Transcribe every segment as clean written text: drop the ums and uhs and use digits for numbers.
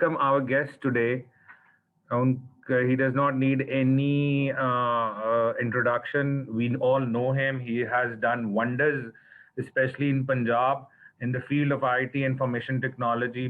welcome our guest today. He does not need any introduction. We all know him. He has done wonders, especially in Punjab, in the field of IT information technology.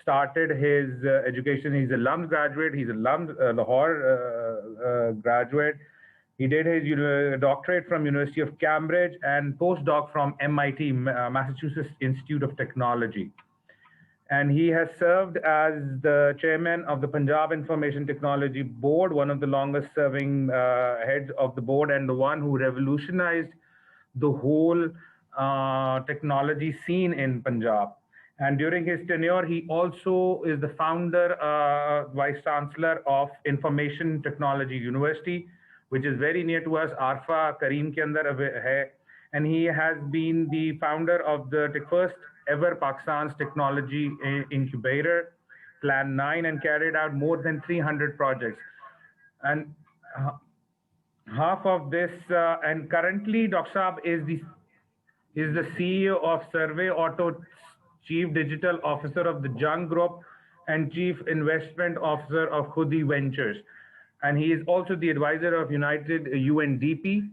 started his education. He's a LUMS graduate. He's a LUMS Lahore graduate. He did his doctorate from University of Cambridge and postdoc from MIT, Massachusetts Institute of Technology. And he has served as the chairman of the Punjab Information Technology Board, one of the longest serving heads of the board, and the one who revolutionized the whole technology scene in Punjab. And during his tenure, he also is the founder, vice chancellor of Information Technology University, which is very near to us, Arfa Kareem ke andar hai. And he has been the founder of the first ever Pakistan's technology incubator, Plan 9, and carried out more than 300 projects. And half of this, and currently Dr. Saab is the CEO of Survey Auto, Chief Digital Officer of the Jung Group, and Chief Investment Officer of Khudi Ventures. And he is also the advisor of UNDP,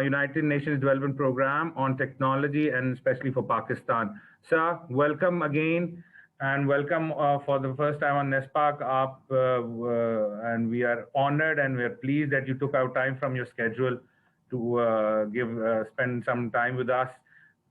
United Nations Development Program on Technology, and especially for Pakistan. Sir, welcome again, and welcome for the first time on NESPAC. And we are honored and we are pleased that you took out time from your schedule to spend some time with us.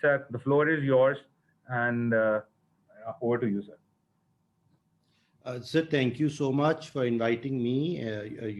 Sir, the floor is yours, and over to you, sir. Sir, thank you so much for inviting me,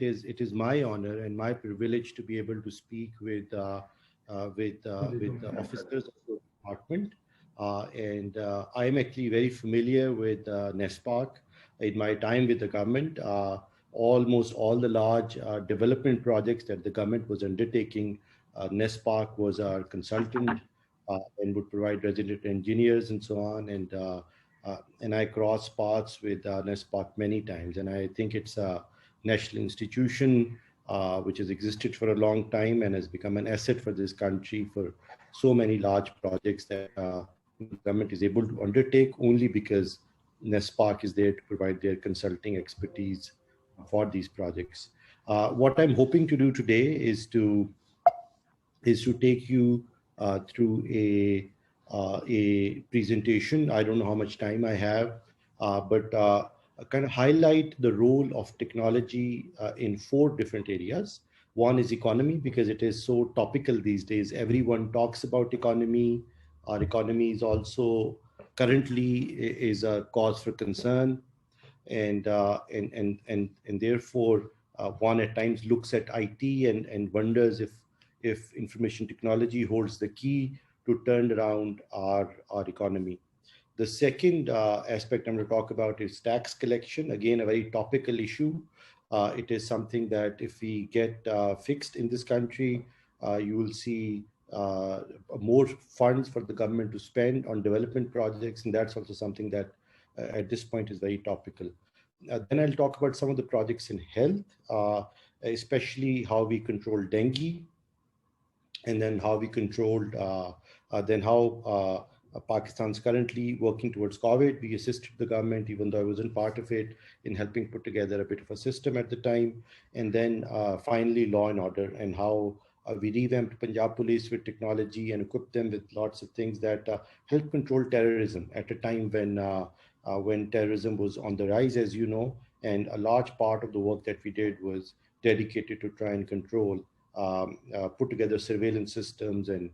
It is my honor and my privilege to be able to speak with the officers of the department. And I am actually very familiar with NESPAC. In my time with the government, almost all the large development projects that the government was undertaking, NESPAC was our consultant and would provide resident engineers and so on. And I crossed paths with NESPAC many times. And I think it's a national institution which has existed for a long time and has become an asset for this country for so many large projects that the government is able to undertake only because NESPAC is there to provide their consulting expertise for these projects. What I'm hoping to do today is to take you through a presentation. I don't know how much time I have, but kind of highlight the role of technology in 4 different areas. One is economy, because it is so topical these days. Everyone talks about economy. Our economy is also currently is a cause for concern, and therefore one at times looks at IT and wonders if information technology holds the key to turn around our economy. The second aspect I'm going to talk about is tax collection. Again, a very topical issue. It is something that if we get fixed in this country, you will see more funds for the government to spend on development projects, and that's also something that at this point is very topical. Then I'll talk about some of the projects in health, especially how we control dengue, and then how we controlled, how Pakistan's currently working towards COVID. We assisted the government, even though I wasn't part of it, in helping put together a bit of a system at the time. And then finally, law and order, and how we revamped Punjab Police with technology and equipped them with lots of things that help control terrorism at a time when terrorism was on the rise, as you know. And a large part of the work that we did was dedicated to try and control, put together surveillance systems and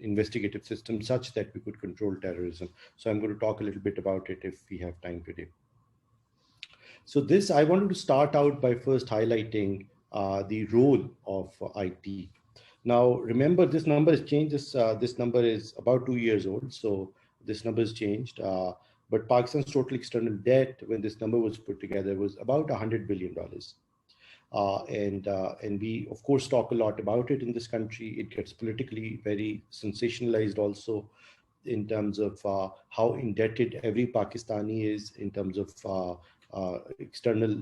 investigative systems such that we could control terrorism. So I'm going to talk a little bit about it if we have time today. So I wanted to start out by first highlighting the role of IT. Now, remember, this number has changed. This number is about 2 years old, so this number has changed. But Pakistan's total external debt, when this number was put together, was about $100 billion. And we of course talk a lot about it in this country. It gets politically very sensationalized also, in terms of how indebted every Pakistani is, in terms of external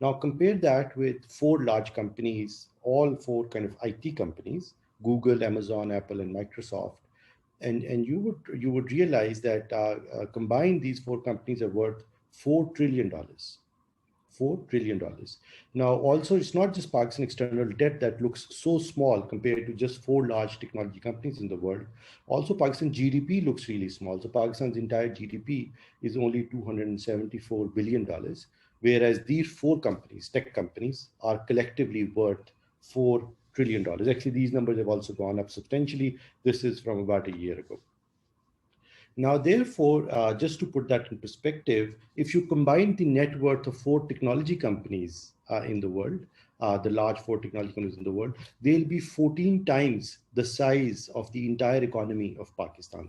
Now compare that with 4 large companies, all 4 kind of IT companies, Google, Amazon, Apple, and Microsoft, and you would realize that combined these 4 companies are worth $4 trillion. $4 trillion. Now, also, it's not just Pakistan external debt that looks so small compared to just 4 large technology companies in the world. Also, Pakistan GDP looks really small. So Pakistan's entire GDP is only $274 billion, whereas these 4 companies, tech companies, are collectively worth $4 trillion. Actually, these numbers have also gone up substantially. This is from about a year ago. Now, therefore, just to put that in perspective, if you combine the net worth of 4 technology companies in the world, the large 4 technology companies in the world, they'll be 14 times the size of the entire economy of Pakistan.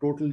total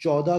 14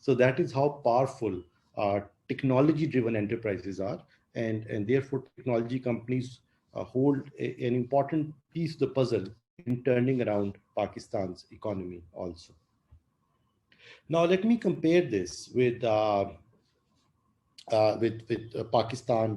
So that is how powerful technology driven enterprises are, and therefore technology companies hold an important piece of the puzzle in turning around Pakistan's economy also. Now let me compare this with Pakistan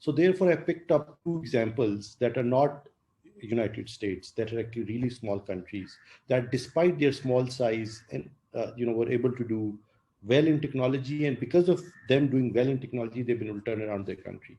So therefore I picked up 2 examples that are not United States, that are actually really small countries that despite their small size and were able to do well in technology, and because of them doing well in technology they've been able to turn around their country.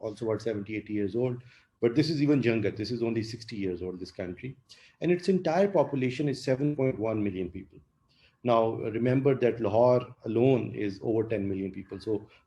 also about 70-80 years old, but this is even younger. This is only 60 years old, this country, and its entire population is 7.1 million people. Now remember that Lahore alone is over 10 million people. So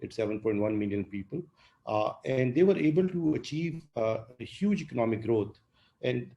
It's 7.1 million people, and they were able to achieve a huge economic growth. And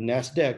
NASDAQ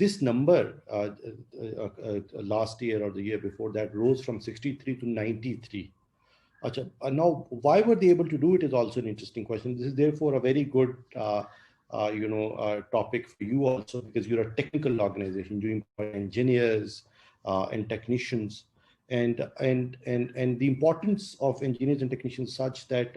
This number last year or the year before that rose from 63 to 93. Now, why were they able to do it is also an interesting question. This is therefore a very good topic for you also, because you're a technical organization, you employ engineers and technicians, and the importance of engineers and technicians such that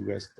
US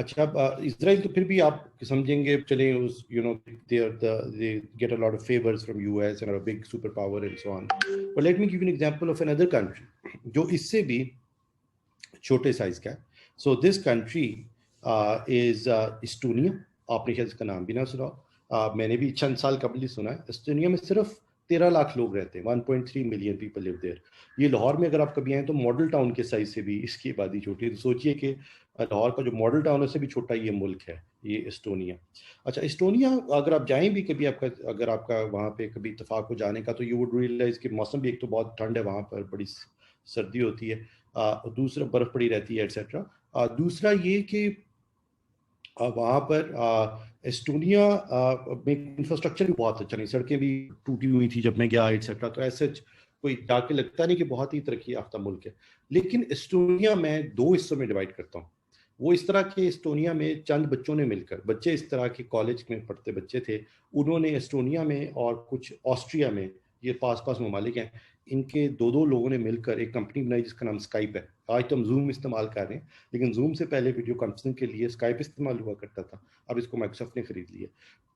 اچھا اسرائیل تو پھر بھی آپ سمجھیں گے چلیں اس they get a lot of favors from US and are a big superpower and so on. But let me give you an example of another country جو اس سے بھی چھوٹے سائز کا ہے. So this country is Estonia. آپ نے شاید اس کا نام بھی نہ سنا, میں نے بھی چند سال قبل ہی سنا ہے. اسٹونیا میں صرف 13 لاکھ لوگ رہتے ہیں, 1.3 ملین پیپل لیو دیئر. یہ لاہور میں اگر آپ کبھی آئیں تو ماڈل ٹاؤن کے سائز سے بھی اس کی آبادی چھوٹی ہے. تو سوچئے کہ لاہور کا جو ماڈل ٹاؤن ہے اس سے بھی چھوٹا یہ ملک ہے, یہ اسٹونیا. اچھا اسٹونیا اگر آپ جائیں بھی کبھی, اگر آپ کا وہاں پہ کبھی اتفاق ہو جانے کا, تو یو وڈ ریئلائز کہ موسم بھی ایک تو بہت ٹھنڈ ہے وہاں پر, بڑی سردی ہوتی ہے, دوسرا برف پڑی رہتی ہے ایٹسیٹرا. دوسرا یہ کہ وہاں پر اسٹونیا میں انفراسٹرکچر بھی بہت اچھا نہیں, سڑکیں بھی ٹوٹی ہوئی تھی جب میں گیا ایٹسیٹرا, تو ایسے کوئی جا کے لگتا نہیں کہ بہت ہی ترقی یافتہ ملک ہے. لیکن اسٹونیا میں 2 حصوں میں ڈیوائڈ کرتا ہوں. وہ اس طرح کے اسٹونیا میں چند بچوں نے مل کر, بچے اس طرح کے کالج میں پڑھتے بچے تھے, انہوں نے اسٹونیا میں اور کچھ آسٹریا میں, یہ پاس ممالک ہیں, ان کے 2 لوگوں نے مل کر ایک کمپنی بنائی جس کا نام اسکائپ ہے. آج تو ہم زوم استعمال کر رہے ہیں, لیکن زوم سے پہلے ویڈیو کانفرنسنگ کے لیے اسکائپ استعمال ہوا کرتا تھا. اب اس کو مائیکروسافٹ نے خرید لیا.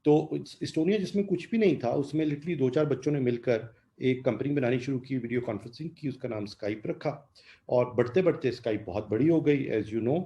تو اسٹونیا جس میں کچھ بھی نہیں تھا, اس میں لٹرلی 2-4 بچوں نے مل کر ایک کمپنی بنانی شروع کی, ویڈیو کانفرنسنگ کی, اس کا نام اسکائپ رکھا. اور بڑھتے بڑھتے اسکائپ بہت بڑی ہو گئی, ایز یو نو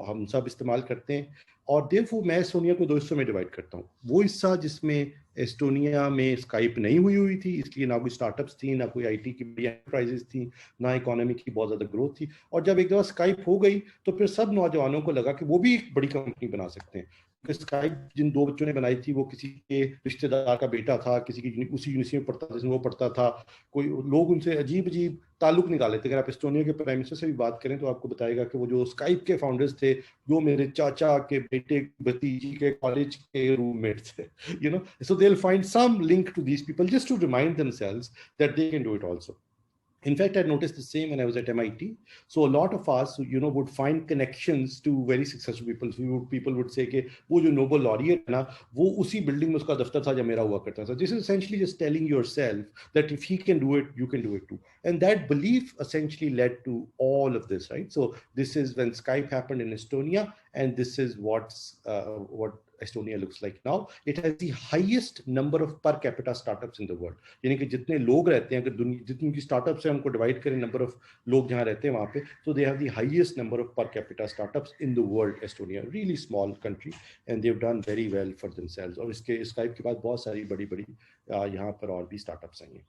ہم سب استعمال کرتے ہیں. اور دیکھو میں اسٹونیا کو 2 حصوں میں ڈیوائڈ کرتا ہوں. وہ حصہ جس میں اسٹونیا میں اسکائپ نہیں ہوئی تھی, اس لیے نہ کوئی اسٹارٹ اپس تھیں, نہ کوئی IT کی بڑی انٹرپرائزز تھیں, نہ اکانومی کی بہت زیادہ گروتھ تھی. اور جب ایک دفعہ اسکائپ ہو گئی تو پھر سب نوجوانوں کو لگا کہ وہ بھی ایک بڑی کمپنی بنا سکتے ہیں. اسکائپ جن 2 بچوں نے بنائی تھی وہ کسی کے رشتے دار کا بیٹا تھا, کسی کی اسی یونیورسٹی میں پڑھتا تھا جس میں وہ پڑھتا تھا. کوئی لوگ ان سے عجیب تعلق نکالے تھے. اگر آپ اسٹونیا کے پرائم منسٹر سے بھی بات کریں تو آپ کو بتائے گا کہ وہ جو اسکائپ کے فاؤنڈرز تھے وہ میرے چاچا کے بیٹے بھتیجی کے کالج کے روم میٹس تھے. So they'll find some link to these people just to remind themselves that they can do it also. In fact, I noticed the same when I was at MIT. So a lot of us, would find connections to very successful people. So people would say کہ وہ جو Nobel laureate ہے نا, وہ اسی building میں اس کا دفتر تھا جب میرا ہوا کرتا تھا. This is essentially just telling yourself that if he can do it, you can do it too. And that belief essentially led to all of this, right? So this is when Skype happened in Estonia, and this is what Estonia looks like now. It has the highest number of per capita startups in the world. یعنی کہ جتنے لوگ رہتے ہیں, اگر جتنی کی start ups ہیں ہم کو ڈیوائڈ کریں نمبر آف لوگ جہاں رہتے ہیں وہاں پہ, تو they have the highest number of per capita startups in the world. Estonia really small country and they've done very well for themselves. اور اس کے اسکائپ کے بعد بہت ساری بڑی یہاں پر اور بھی اسٹارٹ اپس آئی ہیں.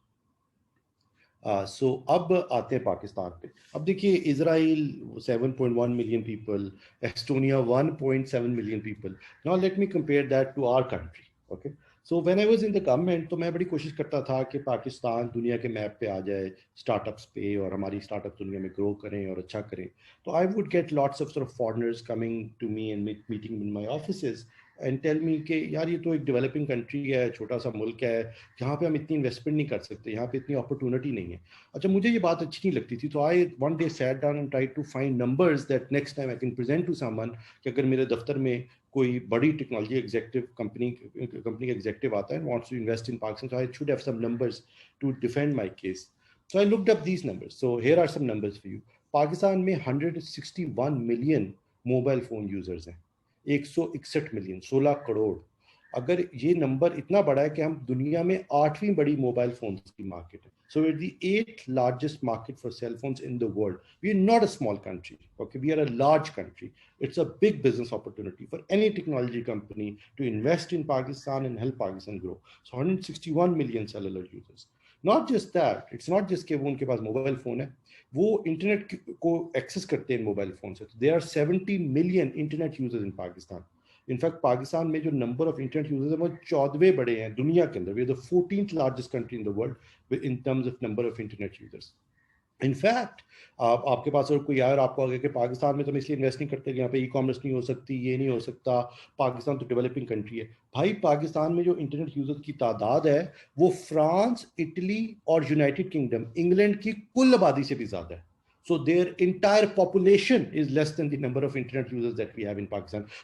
سو اب آتے ہیں پاکستان پہ. اب دیکھیے Israel 7.1 million people, Estonia 1.7 million people. Now let me compare that to our country. Okay, so when I was in the government تو میں بڑی کوشش کرتا تھا کہ پاکستان دنیا کے میپ پہ آ جائے اسٹارٹ اپس پہ, اور ہماری اسٹارٹ اپس دنیا میں گرو کریں اور اچھا کریں. تو I would get lots of foreigners coming to me and meeting in my offices and tell me کہ یار یہ تو ایک ڈیولپنگ کنٹری ہے, چھوٹا سا ملک ہے, یہاں پہ ہم اتنی انویسٹمنٹ نہیں کر سکتے, یہاں پہ اتنی اپرچونٹی نہیں ہے. اچھا مجھے یہ بات اچھی نہیں لگتی تھی, تو I one day sit down and try to find numbers that next time I can present to someone, کہ اگر میرے دفتر میں کوئی بڑی ٹیکنالوجی ایگزیکٹو کمپنی کا ایگزیکٹو آتا ہے wants to invest in Pakistan, so I should have some numbers to defend my case. So I looked up these numbers. So here are some numbers for you. Pakistan میں 161 million mobile phone users ہیں, 161 million, 16 crore. اگر یہ number اتنا بڑا ہے کہ ہم دنیا میں 8ویں بڑی موبائل فونز کی مارکیٹ ہے. So we're the 8th largest market for cell phones in the world. We are not a small country. Okay, we are a large country. It's a big business opportunity for any technology company to invest in Pakistan and help Pakistan grow. So 161 million cellular users. Not just that, it's not just کہ وہ ان کے پاس mobile phone ہے, وہ internet کو access کرتے ہیں mobile phone سے. There are 70 million internet users in Pakistan. In fact Pakistan میں جو نمبر آف انٹرنیٹ یوزرز ہیں وہ 14ویں بڑے ہیں دنیا کے اندر. We are the 14th largest country in the world in terms of number of internet users. In fact آپ کے پاس اگر کوئی آئے اور آپ کو آگے کہ پاکستان میں تو ہم اس لیے انویسٹ نہیں کرتے کہ یہاں پہ ای کامرس نہیں ہو سکتی, یہ نہیں ہو سکتا, پاکستان تو ڈیولپنگ کنٹری ہے. بھائی پاکستان میں جو انٹرنیٹ یوزر کی تعداد ہے وہ فرانس, اٹلی اور یونائٹڈ کنگڈم, انگلینڈ کی کل آبادی سے بھی زیادہ ہے. So their entire population is less than the number of internet users that we have in Pakistan.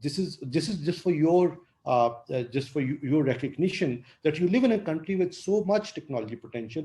this is just for your recognition that you live in a country with so much technology potential.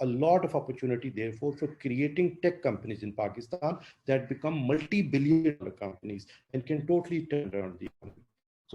a lot of opportunity therefore for creating tech companies in Pakistan that become multi-billion dollar companies and can totally turn around the economy. So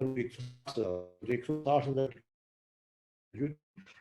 160,000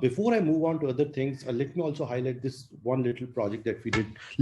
Before I move on to other things, let me also highlight this one little project that we did,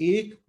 1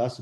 $10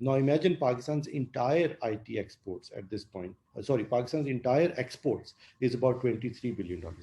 Now imagine Pakistan's entire IT exports at this point. Pakistan's entire exports is about $23 billion.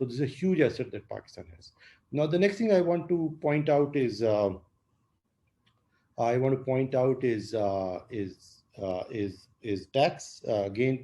So this is a huge asset that Pakistan has. Now the next thing I want to point out is tax. Again,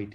IT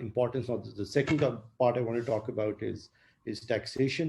importance. Now the second part I want to talk about is taxation.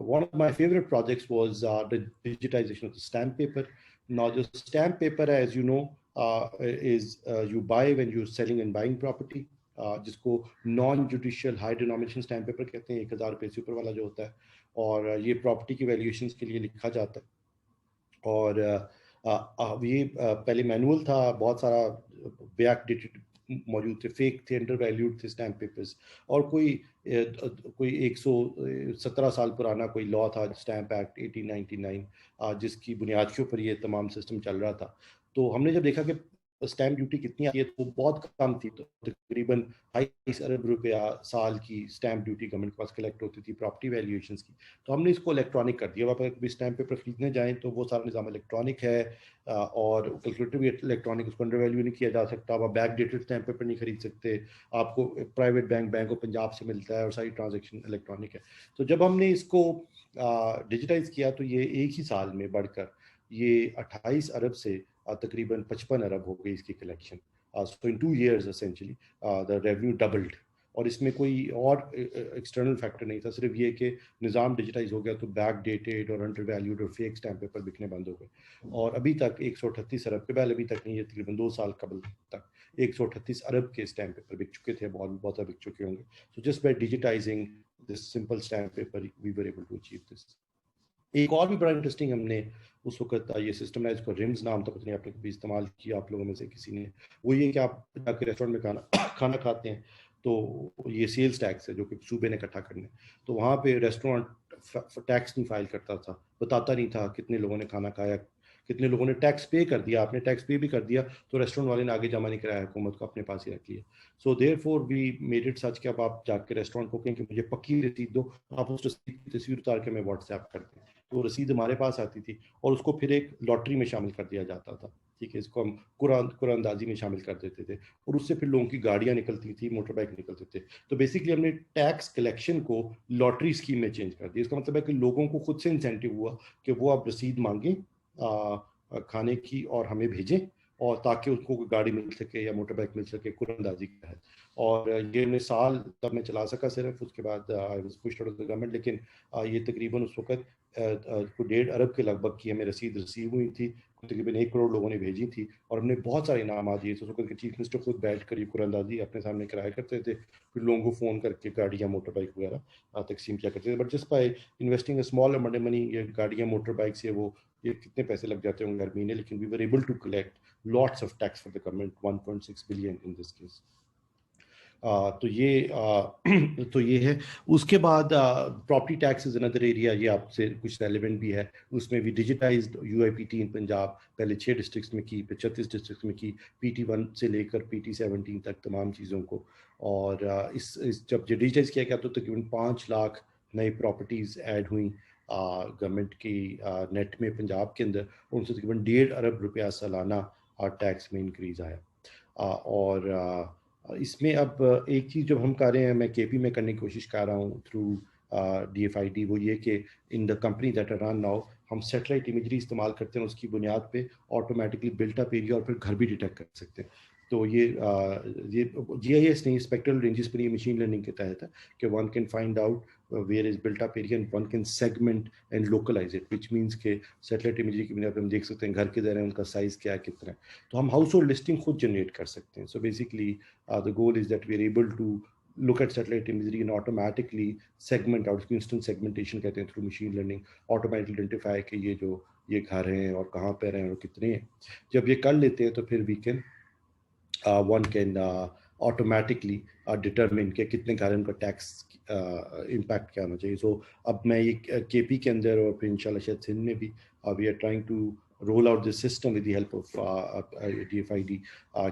one of my favorite projects was the digitization of the stamp paper. Now the stamp paper, as you know, is you buy when you're selling and buying property. جس کو naan judicial high denomination stamp paper کہتے ہیں, 1000 روپے سے اوپر والا جو ہوتا ہے, اور یہ پراپرٹی کی ویلیویشنس کے لیے لکھا جاتا ہے. اور یہ پہلے مینول تھا, بہت سارا بیک ڈیٹڈ موجود تھے, فیک تھے, انڈر ویلیوڈ تھے اسٹیمپ پیپرز, اور کوئی 117 سال پرانا کوئی لا تھا, اسٹیمپ ایکٹ 1899, جس کی بنیاد کے اوپر یہ تمام سسٹم چل رہا تھا. تو ہم نے جب دیکھا کہ اسٹیمپ ڈیوٹی کتنی آتی ہے تو وہ بہت کم تھی, تو تقریباً 22 ارب روپیہ سال کی اسٹیمپ ڈیوٹی گورنمنٹ کے پاس کلیکٹ ہوتی تھی پراپرٹی ویلیویشنس کی. تو ہم نے اس کو الیکٹرانک کر دیا. آپ اگر اسٹیمپ پیپر خریدنے جائیں تو وہ سارا نظام الیکٹرانک ہے, اور کیلکولیٹر بھی الیکٹرانک, اس کو انڈر ویلیو نہیں کیا جا سکتا. آپ بیک ڈیٹڈ اسٹیمپ پیپر نہیں خرید سکتے, آپ کو پرائیویٹ بینک آف پنجاب سے ملتا ہے, اور ساری ٹرانزیکشن الیکٹرانک ہے. تو جب ہم نے اس کو ڈیجیٹائز کیا تو یہ ایک ہی سال میں بڑھ کر یہ 28 ارب سے تقریباً 55 ارب ہو گئی اس کی collection. So in 2 years essentially the revenue doubled. اور اس میں کوئی اور ایکسٹرنل فیکٹر نہیں تھا, صرف یہ کہ نظام ڈیجیٹائز ہو گیا تو بیک ڈیٹڈ اور انڈر ویلیوڈ اور فیک اسٹیمپ پیپر بکنے بند ہو گئے. اور ابھی تک 138 ارب کے پہلے ابھی تک نہیں, یہ تقریباً 2 سال قبل تک 138 ارب کے اسٹیمپ پیپر بک چکے تھے, بہت زیادہ بک چکے ہوں گے. So just by digitizing this simple stamp paper we were able to achieve this. ایک اور بھی بڑا انٹرسٹنگ ہم نے اس وقت یہ سسٹم ہے, اس کو رمز نام تھا, پتہ نہیں آپ نے کبھی استعمال کیا آپ لوگوں میں سے کسی نے. وہ یہ کہ آپ جا کے ریسٹورینٹ میں کھانا کھاتے ہیں تو یہ سیلز ٹیکس ہے جو کہ صوبے نے اکٹھا کرنے, تو وہاں پہ ریسٹورینٹ ٹیکس نہیں فائل کرتا تھا, بتاتا نہیں تھا کتنے لوگوں نے کھانا کھایا, کتنے لوگوں نے ٹیکس پے کر دیا. آپ نے ٹیکس پے بھی کر دیا تو ریسٹورینٹ والے نے آگے جمع نہیں کرایا, حکومت کو اپنے پاس ہی رکھ لیا. So therefore we made it such کہ اب آپ جا کے ریسٹورینٹ کو کہیں کہ مجھے پکی رسید دو, آپ اس رسید کی تصویر اتار کے ہمیں واٹس ایپ کر دیں. تو رسید ہمارے پاس آتی تھی اور اس کو پھر ایک لاٹری میں شامل کر دیا جاتا تھا. ٹھیک ہے, اس کو ہم قرآن اندازی میں شامل کر دیتے تھے, اور اس سے پھر لوگوں کی گاڑیاں نکلتی تھی, موٹر بائک نکلتے تھے. تو بیسکلی ہم نے ٹیکس کلیکشن کو لاٹری اسکیم میں چینج کر دیا. اس کا مطلب ہے کہ لوگوں کو خود سے انسینٹیو ہوا کہ وہ آپ رسید مانگیں کھانے کی اور ہمیں بھیجیں, اور تاکہ اس کو کوئی گاڑی مل سکے یا موٹر بائک مل سکے قرآن اندازی کے تحت. اور یہ میں سال تب میں چلا سکا صرف, اس کے بعد گورنمنٹ, لیکن یہ تقریباً اس وقت 1.5 ارب کے لگ بھگ کی ہمیں رسید ریسیو ہوئی تھی, تقریباً 1 کروڑ لوگوں نے بھیجی تھی, اور ہم نے بہت سارے انعامات دیے. اس وقت کے چیف منسٹر خود بیٹھ کر یہ قرآن اندازی اپنے سامنے کرایا کرتے تھے, پھر لوگوں کو فون کر کے گاڑیاں موٹر بائک وغیرہ تقسیم کیا کرتے تھے. But just by investing a small amount of money, یہ گاڑیاں موٹر بائک سے وہ یہ کتنے پیسے لگ جاتے ہوں گے ہر مہینے, لیکن we were able to collect lots of tax for the government, 1.6 billion in this case. تو یہ ہے. اس کے بعد پراپرٹی ٹیکس از اندر ایریا, یہ آپ سے کچھ ریلیونٹ بھی ہے. اس میں بھی digitized U I P T in Punjab, پہلے 6 ڈسٹرکٹس میں کی, پھر 36 ڈسٹرکٹس میں کی, PT1 سے لے کر PT17 تک تمام چیزوں کو. اور اس جب ڈیجیٹائز کیا گیا تو تقریباً 5 لاکھ نئی پراپرٹیز ایڈ ہوئیں گورنمنٹ کی نیٹ میں پنجاب کے اندر, ان سے تقریباً 1.5 ارب روپیہ سالانہ ٹیکس میں انکریز آیا. اور اس میں اب ایک چیز جب ہم کر رہے ہیں, میں KP میں کرنے کی کوشش کر رہا ہوں تھرو DFID, وہ یہ کہ in the company that are run now ہم سیٹلائٹ امیجری استعمال کرتے ہیں, اس کی بنیاد پہ آٹومیٹکلی بلٹ اپ ایریا اور پھر گھر بھی ڈیٹیکٹ کر سکتے ہیں. تو یہ GIS نہیں, اسپیکٹرل رینجز پر یہ مشین لرننگ کے تحت ہے کہ one can find out where is built up area and one can segment and localise it, which means کہ سیٹلائٹ امیجری کی بنیاد پہ ہم دیکھ سکتے ہیں گھر کدھر ہیں, ان کا سائز کیا ہے, کتنا ہے. تو ہم ہاؤس ہولڈ لسٹنگ خود جنریٹ کر سکتے ہیں. So basically the goal is that we are able to look at satellite imagery and automatically segment out, instant segmentation کہتے ہیں through machine learning, automatically identify کہ یہ گھر ہیں اور کہاں پہ رہے ہیں اور کتنے ہیں. جب یہ کر لیتے ہیں تو پھر we can one can automatically determine کہ کتنے گھر ہیں, ان کا ٹیکس امپیکٹ کیا ہونا چاہیے. سو اب میں یہ KP کے اندر اور پھر انشاءاللہ شاید سندھ میں بھی we are trying to roll out this system with the help of DFID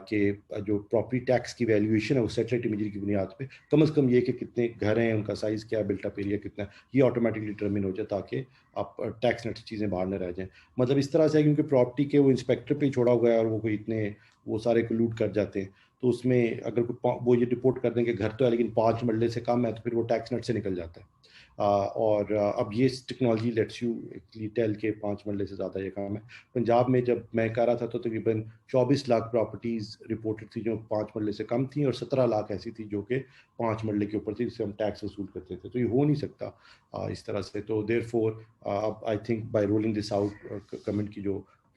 کہ جو پراپرٹی ٹیکس کی ویلیویشن ہے وہ سیٹلائٹ امیجری کی بنیاد پہ کم از کم یہ کہ کتنے گھر ہیں, ان کا سائز کیا ہے, بلٹ اپ ایریا کتنا ہے, یہ آٹومیٹکلی ڈٹرمن ہو جائے تاکہ آپ ٹیکس نیٹ سے چیزیں باہر نہ رہ جائیں. مطلب اس طرح سے ہے کیونکہ پراپرٹی کے وہ انسپیکٹر پہ ہی چھوڑا ہوا ہے اور وہ کوئی اتنے وہ سارے کو لوٹ کر جاتے ہیں, تو اس میں اگر وہ یہ رپورٹ کر دیں کہ گھر تو ہے لیکن 5 مرلے سے کم ہے تو پھر وہ ٹیکس نیٹ سے نکل جاتا ہے. اور اب یہ technology let's you actually tell کے 5 مرلے سے زیادہ یہ کام ہے. پنجاب میں جب میں کر رہا تھا تو تقریباً 24 لاکھ پراپرٹیز رپورٹڈ تھی جو 5 مرلے سے کم تھیں, اور 17 لاکھ ایسی تھی جو کہ 5 مرلے کے اوپر تھی, جس سے ہم ٹیکس وصول کرتے تھے. تو یہ ہو نہیں سکتا اس طرح سے. تو therefore I think by rolling this out government کی جو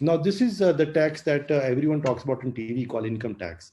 Now this is the tax that everyone talks about in TV called income tax.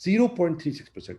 0.36%.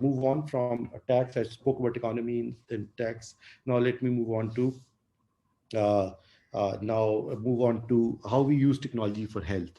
move on from tax. I spoke about economy and tax. Now let me move on to how we use technology for health.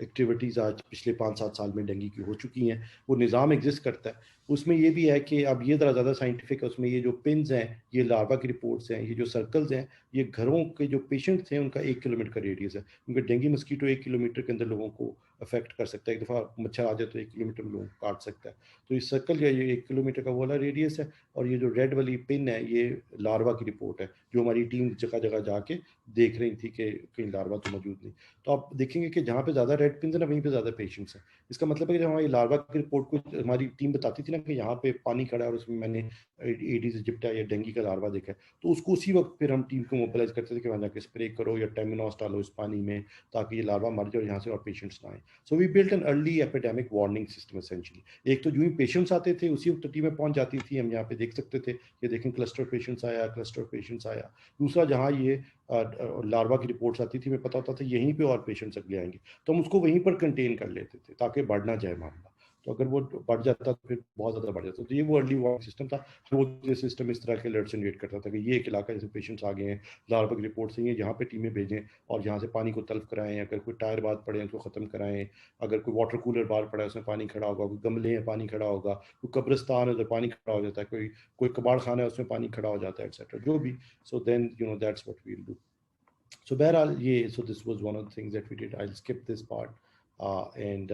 Activities آج پچھلے 5-7 سال میں dengue کی ہو چکی ہیں. وہ نظام exist کرتا ہے. اس میں یہ بھی ہے کہ اب یہ ذرا زیادہ سائنٹیفک ہے. اس میں یہ جو پنز ہیں، یہ لاروا کی رپورٹس ہیں، یہ جو سرکلز ہیں، یہ گھروں کے جو پیشنٹس ہیں ان کا 1 کلومیٹر کا ریڈیس ہے. کیونکہ ڈینگی مسکیٹو 1 کلومیٹر کے اندر لوگوں کو افیکٹ کر سکتا ہے. ایک دفعہ مچھر آ جائے تو 1 کلومیٹر میں لوگوں کو کاٹ سکتا ہے. تو یہ سرکل یہ 1 کلومیٹر کا وہ والا ریڈیس ہے. اور یہ جو ریڈ والی پن ہے یہ لاروا کی رپورٹ ہے، جو ہماری ٹیم جگہ جگہ جا کے دیکھ رہی تھی کہ کہیں لاروا تو موجود نہیں. تو آپ دیکھیں گے کہ جہاں پہ زیادہ ریڈ پنز ہیں نا وہیں پہ زیادہ پیشنٹس ہیں. اس کا مطلب ہے کہ جب ہماری لاروا کی رپورٹ کو ہماری ٹیم بتاتی تھی نا کہ یہاں پہ پانی کھڑا ہے اور اس میں میں نے ایڈیز ایجپٹا یا ڈینگی کا لاروا دیکھا ہے، تو اس کو اسی وقت پھر ہم ٹیم کو موبلائز کرتے تھے کہ وہاں جا کے اسپرے کرو یا ٹیمینوس ڈالو اس پانی میں تاکہ یہ لاروا مر جائے اور یہاں سے اور پیشنٹس نہ آئیں. So we built an early epidemic warning system essentially. ایک تو جو ہی پیشنٹس آتے تھے اسی وقت ٹیمیں پہنچ جاتی تھی، ہم یہاں پہ دیکھ سکتے تھے کہ دیکھیں کلسٹر پیشنٹس آیا، کلسٹر پیشنٹس آیا. دوسرا جہاں یہ لاروا کی رپورٹس آتی تھی ہمیں پتہ ہوتا تھا یہیں پہ اور پیشنٹس اگلے آئیں گے، تو ہم اس کو وہیں پر کنٹین کر لیتے تھے تاکہ بڑھ نہ جائے معاملہ. تو اگر وہ بڑھ جاتا تو پھر بہت زیادہ بڑھ جاتا. تو یہ وہ ارلی وارننگ سسٹم تھا. وہ سسٹم اس طرح کے الرٹ جنریٹ کرتا تھا کہ یہ ایک علاقہ جیسے پیشنٹس آ گئے ہیں، لاروا کی رپورٹس ہیں، یہاں پہ ٹیمیں بھیجیں اور یہاں سے پانی کو تلف کرائیں. اگر کوئی ٹائر بات پڑے ہیں تو ختم کرائیں. اگر کوئی واٹر کولر باہر پڑا ہے اس میں پانی کھڑا ہوگا، کوئی گملے ہیں پانی کھڑا ہوگا، کوئی قبرستان ہے تو پانی کھڑا ہو جاتا ہے، کوئی کباڑ خانہ ہے اس میں پانی کھڑا ہو جاتا ہے ایٹسیٹرا جو بھی. So then that's what we will do. So بہرحال یہ this was one of the things that we did. I'll skip this part. And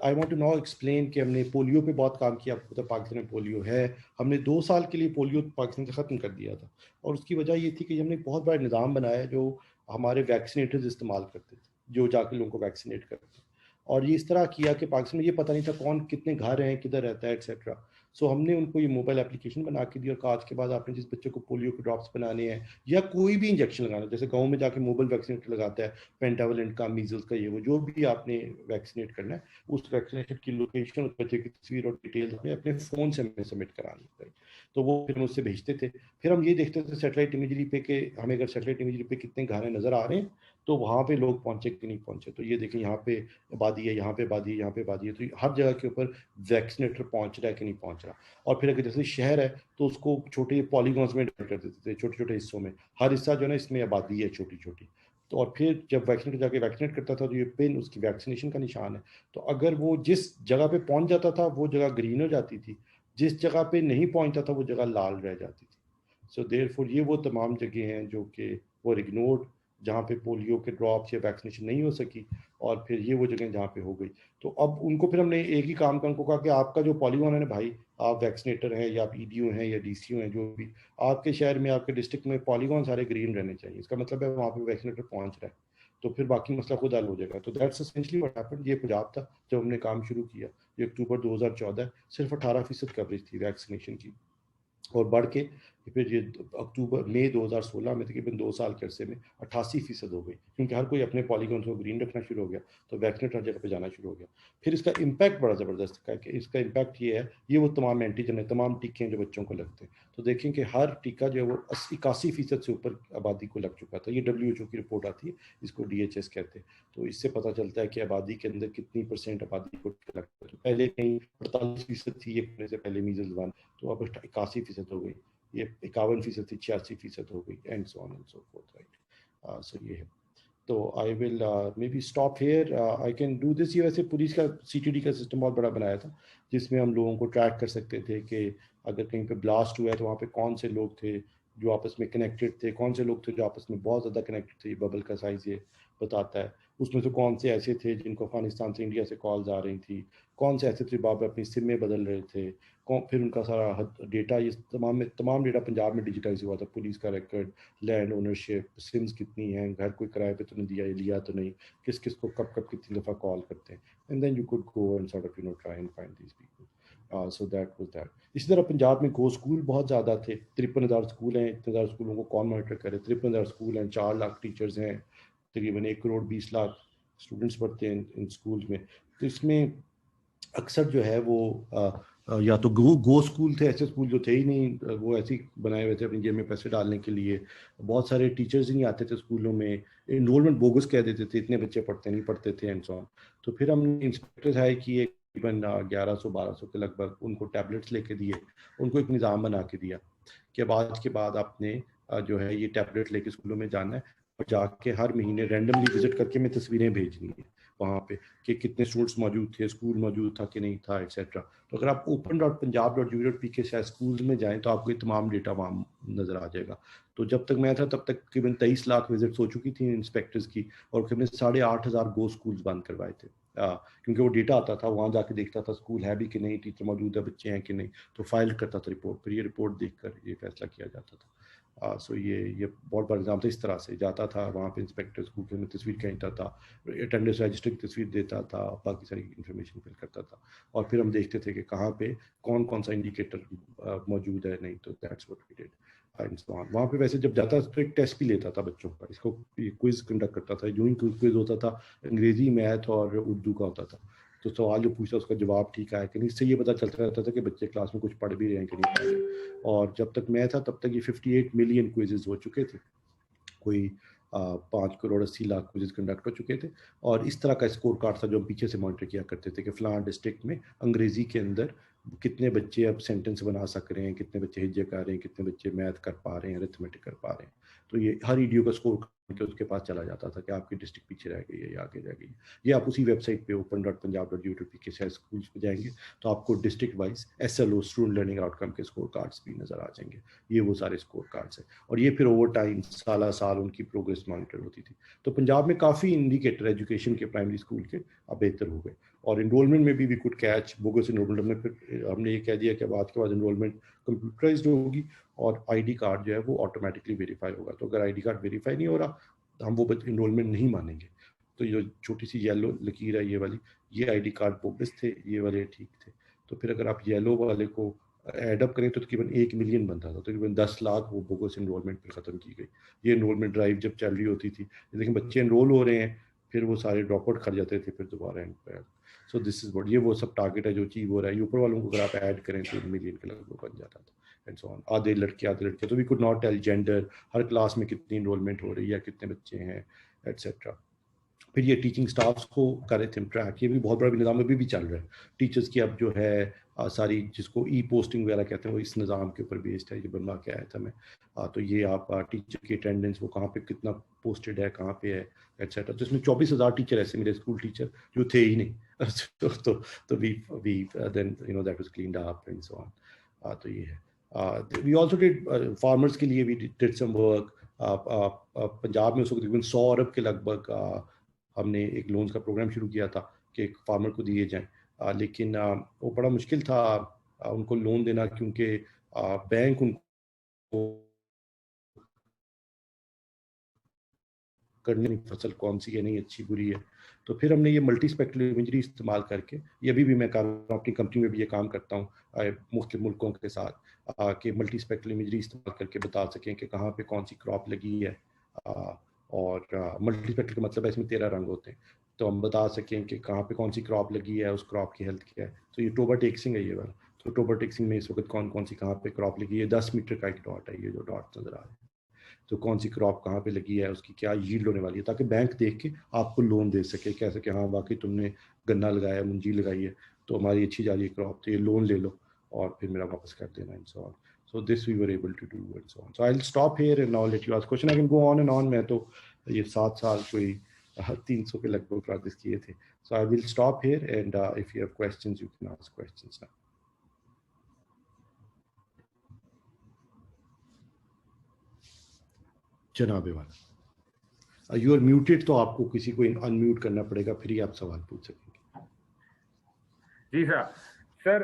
I want to now explain کہ ہم نے پولیو پہ بہت کام کیا. آپ کو پتہ پاکستان میں پولیو ہے. ہم نے 2 سال کے لیے پولیو پاکستان سے ختم کر دیا تھا، اور اس کی وجہ یہ تھی کہ ہم نے بہت بڑا نظام بنایا جو ہمارے ویکسینیٹرز استعمال کرتے تھے، جو جا کے لوگوں کو ویکسینیٹ کرتے تھے. اور یہ اس طرح کیا کہ پاکستان میں یہ پتہ نہیں تھا کون کتنے گھر ہیں، کدھر رہتا ہے ایٹسیٹرا. سو ہم نے ان کو یہ موبائل اپلیکیشن بنا کے دی اور کہا آج کے بعد آپ نے جس بچے کو پولیو کے ڈراپس بنانے ہیں یا کوئی بھی انجیکشن لگانا، جیسے گاؤں میں جا کے موبائل ویکسینیٹر لگاتا ہے، پینٹاولنٹ کا، میزلس کا، یہ وہ جو بھی آپ نے ویکسینیٹ کرنا ہے، اس ویکسینیشن کی لوکیشن، اس بچے کی تصویر اور ڈیٹیلز ہمیں اپنے فون سے ہمیں سبمٹ کرانی ہے. تو وہ پھر ہم اس سے بھیجتے تھے. پھر ہم یہ دیکھتے تھے سیٹلائٹ امیجری پہ کہ ہمیں اگر سیٹلائٹ امیجری پہ کتنے گھر نظر آ رہے ہیں تو وہاں پہ لوگ پہنچے کہ نہیں پہنچے. تو یہ دیکھیں یہاں پہ آبادی ہے، یہاں پہ آبادی ہے، یہاں پہ آبادی ہے. تو ہر جگہ کے اوپر ویکسینیٹر پہنچ رہا ہے کہ نہیں پہنچ رہا. اور پھر اگر جیسے شہر ہے تو اس کو چھوٹے پالیگونس میں ڈیوائڈ کر دیتے تھے، چھوٹے چھوٹے حصوں میں. ہر حصہ جو ہے نا اس میں آبادی ہے چھوٹی چھوٹی. تو اور پھر جب ویکسینیٹر جا کے ویکسینیٹ کرتا تھا تو یہ پن اس کی ویکسینیشن کا نشان ہے. تو اگر وہ جس جگہ پہ پہنچ جاتا تھا وہ جگہ گرین ہو جاتی تھی، جس جگہ پہ نہیں پہنچتا تھا وہ جگہ لال رہ جاتی تھی. سو دیر فور یہ وہ تمام جگہیں ہیں جو کہ وہ اگنورڈ، جہاں پہ پولیو کے ڈراپس یا ویکسینیشن نہیں ہو سکی، اور پھر یہ وہ جگہیں جہاں پہ ہو گئی. تو اب ان کو پھر ہم نے ایک ہی کام کا ان کو کہا کہ آپ کا جو پالیگون ہے نا بھائی، آپ ویکسینیٹر ہیں یا آپ ای ڈی او ہیں یا ڈی سی او ہیں، جو بھی آپ کے شہر میں، آپ کے ڈسٹرکٹ میں پالیگون سارے گرین رہنے چاہیے. اس کا مطلب ہے وہاں پہ ویکسینیٹر پہنچ رہا ہے، تو پھر باقی مسئلہ خود حل ہو جائے گا. تو دیٹس اسینشلی واٹ ہیپنڈ. یہ پنجاب تھا جب ہم نے کام شروع کیا. یہ اکتوبر 2014 صرف 18% کوریج تھی ویکسینیشن کی، اور بڑھ کے پھر یہ مئی 2016 میں تقریباً 2 سال کے عرصے میں 88% ہو گئی، کیونکہ ہر کوئی اپنے پالیگونس کو گرین رکھنا شروع ہو گیا. تو ویکسینیٹ ہر جگہ پہ جانا شروع ہو گیا. پھر اس کا امپیکٹ بڑا زبردست ہے کہ اس کا امپیکٹ یہ ہے، یہ وہ تمام اینٹیجن ہیں، تمام ٹیکے ہیں جو بچوں کو لگتے ہیں. تو دیکھیں کہ ہر ٹیکہ جو ہے وہ 81% سے اوپر آبادی کو لگ چکا تھا. یہ WHO کی رپورٹ آتی ہے، اس کو DHS کہتے ہیں. تو اس سے پتہ چلتا ہے کہ آبادی کے اندر کتنی % آبادی کو لگتا ہے. پہلے کہیں 48% تھی یہ ہونے سے پہلے میزلز ون، تو اب 81% ہو گئی. یہ 51% تھی، 86% ہو گئی، and so on and so forth. Right. So یہ ہے. تو I will maybe stop here. I can do this. یہ ویسے پولیس کا CTD کا سسٹم بہت بڑا بنایا تھا، جس میں ہم لوگوں کو ٹریک کر سکتے تھے کہ اگر کہیں پہ بلاسٹ ہوا ہے تو وہاں پہ کون سے لوگ تھے جو آپس میں کنیکٹڈ تھے، کون سے لوگ تھے جو آپس میں بہت زیادہ کنیکٹڈ تھے. ببل کا سائز یہ بتاتا ہے. اس میں سے کون سے ایسے تھے جن کو افغانستان سے انڈیا سے کالز آ رہی تھی، کون سے ایسے تھے باب اپنی سم میں بدل رہے تھے. پھر ان کا سارا ڈیٹا، یہ تمام ڈیٹا پنجاب میں ڈیجیٹائز ہوا تھا. پولیس کا ریکارڈ، لینڈ اونرشپ، سمز کتنی ہیں، گھر کوئی کرائے پہ تو نہیں دیا، لیا تو نہیں، کس کس کو کب کب کتنی دفعہ کال کرتے ہیں. And then you could go and sort of try and find these people. So that was that. اسی طرح پنجاب میں گو اسکول بہت زیادہ تھے. 53,000 اسکول ہیں. اتنے زیادہ اسکولوں کو کون مانیٹر کرے؟ 53,000 اسکول ہیں، 4 لاکھ ٹیچرز ہیں، تقریباً 1 کروڑ 20 لاکھ اسٹوڈنٹس پڑھتے ہیں ان اسکول میں. تو اس میں اکثر جو ہے وہ یا تو گو اسکول تھے، ایسے اسکول جو تھے ہی نہیں، وہ ایسے ہی بنائے ہوئے تھے اپنی جیب میں پیسے ڈالنے کے لیے. بہت سارے ٹیچرز ہی نہیں آتے تھے اسکولوں میں، انرولمنٹ بوگس کہہ دیتے تھے، اتنے بچے پڑھتے نہیں پڑھتے تھے اینڈ سو آن. تو پھر ہم نے انسپیکٹرز ہائر کیے، تقریباً 1100-1200 کے لگ بھگ. ان کو ٹیبلٹس لے کے دیے، ان کو ایک نظام بنا کے دیا کہ اب آج کے بعد آپ نے جو ہے یہ ٹیبلٹ لے کے اسکولوں میں جانا ہے، اور جا کے ہر مہینے رینڈملی وزٹ کر کے میں تصویریں بھیجنی ہیں. وہاں پہ کہ کتنے اسٹوڈنٹس موجود تھے, اسکول موجود تھا کہ نہیں تھا, ایٹسیٹرا. تو اگر آپ open.punjab.gov.pk اسکولز میں جائیں تو آپ کو یہ تمام ڈیٹا وہاں نظر آ جائے گا. تو جب تک میں تھا تب تک تقریباً 23 لاکھ وزٹس ہو چکی تھیں انسپیکٹرز کی, اور ہم نے 8,500 گو اسکولز بند کروائے تھے, کیونکہ وہ ڈیٹا آتا تھا, وہاں جا کے دیکھتا تھا اسکول ہے بھی کہ نہیں, ٹیچر موجود ہے, بچے ہیں کہ نہیں, تو فائل کرتا تھا رپورٹ, پھر یہ رپورٹ دیکھ کر یہ فیصلہ کیا جاتا تھا. سو یہ بہت بڑا نظام تھا. اس طرح سے جاتا تھا وہاں پہ انسپیکٹر اسکول کے میں تصویر کھینچتا تھا, اٹینڈنس رجسٹر کی تصویر دیتا تھا, باقی ساری انفارمیشن فل کرتا تھا, اور پھر ہم دیکھتے تھے کہ کہاں پہ کون سا انڈیکیٹر موجود ہے, نہیں تو دیٹس واٹ وی ڈیڈ. وہاں پہ ویسے جب جاتا تو ایک ٹیسٹ بھی لیتا تھا بچوں کا, اس کو کوئز کنڈکٹ کرتا تھا. جو ہی کوئز ہوتا تھا انگریزی, میتھ اور اردو کا ہوتا تھا, تو سوال جو پوچھتا اس کا جواب ٹھیک آیا کہ نہیں, اس سے یہ پتہ چلتا رہتا تھا کہ بچے کلاس میں کچھ پڑھ بھی رہے ہیں کہ نہیں پڑھ رہے. اور جب تک میں تھا تب تک یہ 58 ملین کوئزز ہو چکے تھے, کوئی 5.80 کروڑ کوئزز کنڈکٹ ہو چکے تھے. اور اس طرح کا اسکور کارڈ تھا جو ہم پیچھے سے مانیٹر کیا کرتے تھے کہ فلاں ڈسٹرکٹ میں انگریزی کے اندر کتنے بچے اب سینٹنس بنا سک رہے ہیں, کتنے بچے ہجے کر رہے ہیں, کتنے بچے میتھ کر پا رہے ہیں, ارتھمیٹک کر پا رہے ہیں. تو یہ ہر ایڈیو کا اسکور کہ اس کے پاس چلا جاتا تھا کہ آپ کی ڈسٹرکٹ پیچھے رہ گئی ہے یا آگے رہ گئی ہے. یہ آپ اسی ویب سائٹ پہ open.punjab.gov.pk سے اسکولس پہ جائیں گے تو آپ کو district wise SLO student learning out کم کے اسکور کارڈس بھی نظر آ جائیں گے. یہ وہ سارے اسکور کارڈس ہیں, اور یہ پھر اوور ٹائم سالہ سال ان کی پروگریس مانیٹر ہوتی تھی. تو پنجاب میں کافی انڈیکیٹر ایجوکیشن کے پرائمری اسکول کے اب بہتر ہو گئے. اور انرولمنٹ میں بھی we could catch bogus enrolment. ہم نے یہ کہہ دیا کہ بعد کے بعد انرولمنٹ کمپیوٹرائزڈ ہوگی اور ID کارڈ جو ہے وہ آٹومیٹکلی ویریفائی ہوگا. تو اگر ID کارڈ ویریفائی نہیں ہو رہا ہم وہ انرولمنٹ نہیں مانیں گے. تو یہ چھوٹی سی یلو لکیر ہے یہ والی, یہ ID کارڈ بوگس تھے, یہ والے ٹھیک تھے. تو پھر اگر آپ یلو والے کو ایڈ اپ کریں تو تقریباً 1 ملین بنتا تھا, تقریباً 10 لاکھ وہ بوگس انرولمنٹ پھر ختم کی گئی. یہ انرولمنٹ ڈرائیو جب چل رہی ہوتی تھی, لیکن بچے انرول ہو رہے ہیں پھر وہ سارے ڈراپ آؤٹ کر جاتے تھے, پھر دوبارہ سو دس از واٹ, یہ وہ سب ٹارگیٹ ہے جو چیز ہو رہا ہے. اوپر والوں کو اگر آپ ایڈ کریں تو 1 ملین کے لگ بھگ بن جاتا تھا. اینڈ سو آن, آدھے لڑکے آدھے لڑکے, تو we could not tell gender, ہر کلاس میں کتنی انرولمنٹ ہو رہی ہے, کتنے بچے ہیں, ایٹسیٹرا. پھر یہ ٹیچنگ سٹافس کو کرے تھے ٹریک, یہ بھی بہت بڑا بھی نظام ابھی بھی چل رہا ہے. ٹیچرس کی اب جو ہے ساری جس کو ای پوسٹنگ وغیرہ کہتے ہیں وہ اس نظام کے اوپر بیسڈ ہے. یہ بنوا کے آیا تھا میں. تو یہ آپ ٹیچر کی اٹینڈنس وہ کہاں پہ کتنا پوسٹڈ ہے, کہاں پہ ہے, ایٹسیٹرا. تو اس میں 24,000 ٹیچر ایسے میرے اسکول ٹیچر جو تھے ہی نہیں. تو we then you know that was cleaned up and so on. تو یہ ہے. وی آلسو ڈیڈ فارمرس کے لیے we did some work. Punjab میں اس وقت تقریباً 100 ارب کے لگ بھگ ہم نے ایک لونز کا پروگرام شروع کیا تھا کہ ایک فارمر کو دیے جائیں. لیکن وہ بڑا مشکل تھا ان کو لون دینا, کیونکہ بینک ان کو کرنے فصل کون سی ہے, نہیں اچھی بری ہے. تو پھر ہم نے یہ ملٹی اسپیکٹرل امیجری استعمال کر کے, یہ بھی میں اپنی کمپنی میں بھی یہ کام کرتا ہوں مختلف ملکوں کے ساتھ, کہ ملٹی اسپیکٹرل امیجری استعمال کر کے بتا سکیں کہ کہاں پہ کون سی کراپ لگی ہے. اور ملٹی اسپیکٹرل کا مطلب ہے اس میں 13 رنگ ہوتے ہیں, تو ہم بتا سکیں کہ کہاں پہ کون سی کراپ لگی ہے, اس کراپ کی ہیلتھ کیا ہے. تو یہ ٹوبر ٹیکسنگ ہے یہ والا. تو ٹوبر ٹیکسنگ میں اس وقت کون سی کہاں پہ کراپ لگی ہے, 10 میٹر کا ایک ڈاٹ ہے, یہ جو ڈاٹ نظر آ رہا ہے. تو کون سی کراپ کہاں پہ لگی ہے, اس کی کیا ییلڈ ہونے والی ہے, تاکہ بینک دیکھ کے آپ کو لون دے سکے. کہہ سکے ہاں واقعی تم نے گنا لگایا, منجی لگائی ہے, تو ہماری اچھی جا رہی ہے کراپ, تو یہ لون لے لو اور پھر میرا واپس کر دینا, and so on. So this we were able to do and so on. So I'll stop here and now let you ask question. I can go on and on. میں تو یہ 7 سال کوئی 300 کے لگ بھگ پریکٹس کیے تھے. So I will stop here and if you have questions you can ask questions now. جناب والا یو آر میوٹیڈ, تو آپ کو کسی کو انمیوٹ کرنا پڑے گا, پھر ہی آپ سوال پوچھ سکیں گے. جی سر,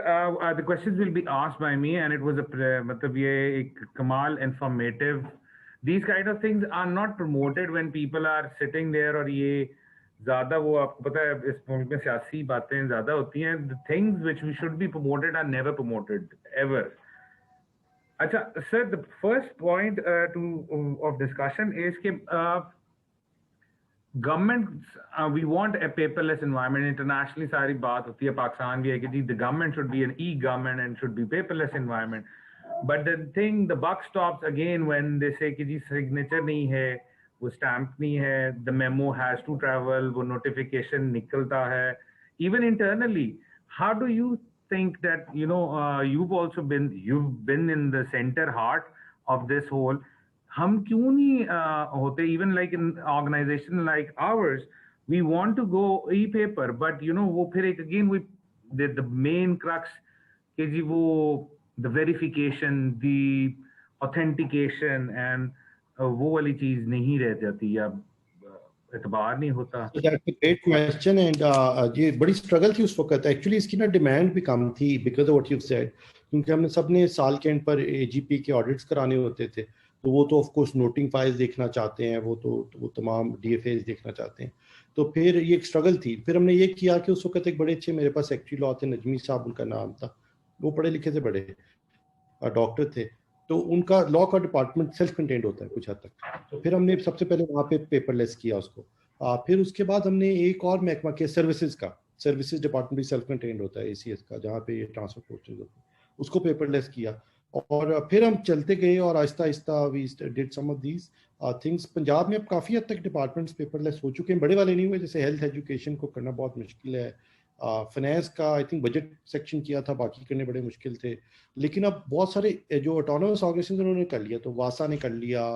the questions will be asked by me and it was matlab ye ek kamal informative. These kind of things are not promoted when people are sitting there, اور یہ زیادہ وہ آپ کو پتہ ہے اس ملک میں سیاسی باتیں زیادہ ہوتی ہیں. The things which we should be promoted are never promoted ever. اچھا سر, the first point of discussion is کہ government we want a paperless environment. Internationally ساری بات ہوتی ہے, پاکستان بھی ہے کہ the government should be an e-government and should be paperless environment. But the thing, the buck stops again when they say کہ جی signature نہیں ہے, وہ stamp نہیں ہے, the memo has to travel, وہ notification نکلتا ہے. Even internally, how do you think that, you know, you've been in the center heart of this whole, ہم کیوں نہیں ہوتے, even like in organization like ours, we want to go e-paper, but you know, wo phir ek again we the main crux ke ji wo the verification, the authentication and وہ والی چیز نہیں رہ جاتی یا اعتبار نہیں ہوتا. That's a great question, and یہ بڑی اسٹرگل تھی اس وقت. ایکچولی اس کی نا ڈیمانڈ بھی کم تھی because of what you said, کیونکہ ہم نے سب نے سال کے اینڈ پر اے جی پی کے آڈٹس کرانے ہوتے تھے, تو وہ تو آف کورس نوٹنگ فائل دیکھنا چاہتے ہیں, وہ تمام ڈی ایف ایز دیکھنا چاہتے ہیں. تو پھر یہ ایک اسٹرگل تھی. پھر ہم نے یہ کیا کہ اس وقت ایک بڑے اچھے میرے پاس سیکٹری لا تھے, نجمی صاحب ان کا نام تھا, وہ پڑھے لکھے تھے, بڑے ڈاکٹر تھے, تو ان کا لا کا ڈپارٹمنٹ سیلف کنٹینڈ ہوتا ہے کچھ حد تک. تو پھر ہم نے سب سے پہلے وہاں پہ پیپر لیس کیا اس کو. پھر اس کے بعد ہم نے ایک اور محکمہ کیا سروسز ڈپارٹمنٹ بھی سیلف کنٹینڈ ہوتا ہے اے سی ایس کا, جہاں پہ یہ ٹرانسفر پوسٹنگ ہوتی ہے, اس کو پیپر لیس کیا. اور پھر ہم چلتے گئے اور آہستہ آہستہ we did some of these things. Punjab میں اب کافی حد تک ڈپارٹمنٹس پیپر لیس ہو چکے ہیں, بڑے والے نہیں ہوئے, جیسے ہیلتھ ایجوکیشن کو کرنا بہت مشکل ہے, فائنینس کا آئی تھنک بجٹ سیکشن کیا تھا, باقی کرنے بڑے مشکل تھے. لیکن اب بہت سارے جو آٹونومس آرگنائزیشن انہوں نے کر لیا, تو واسا نے کر لیا,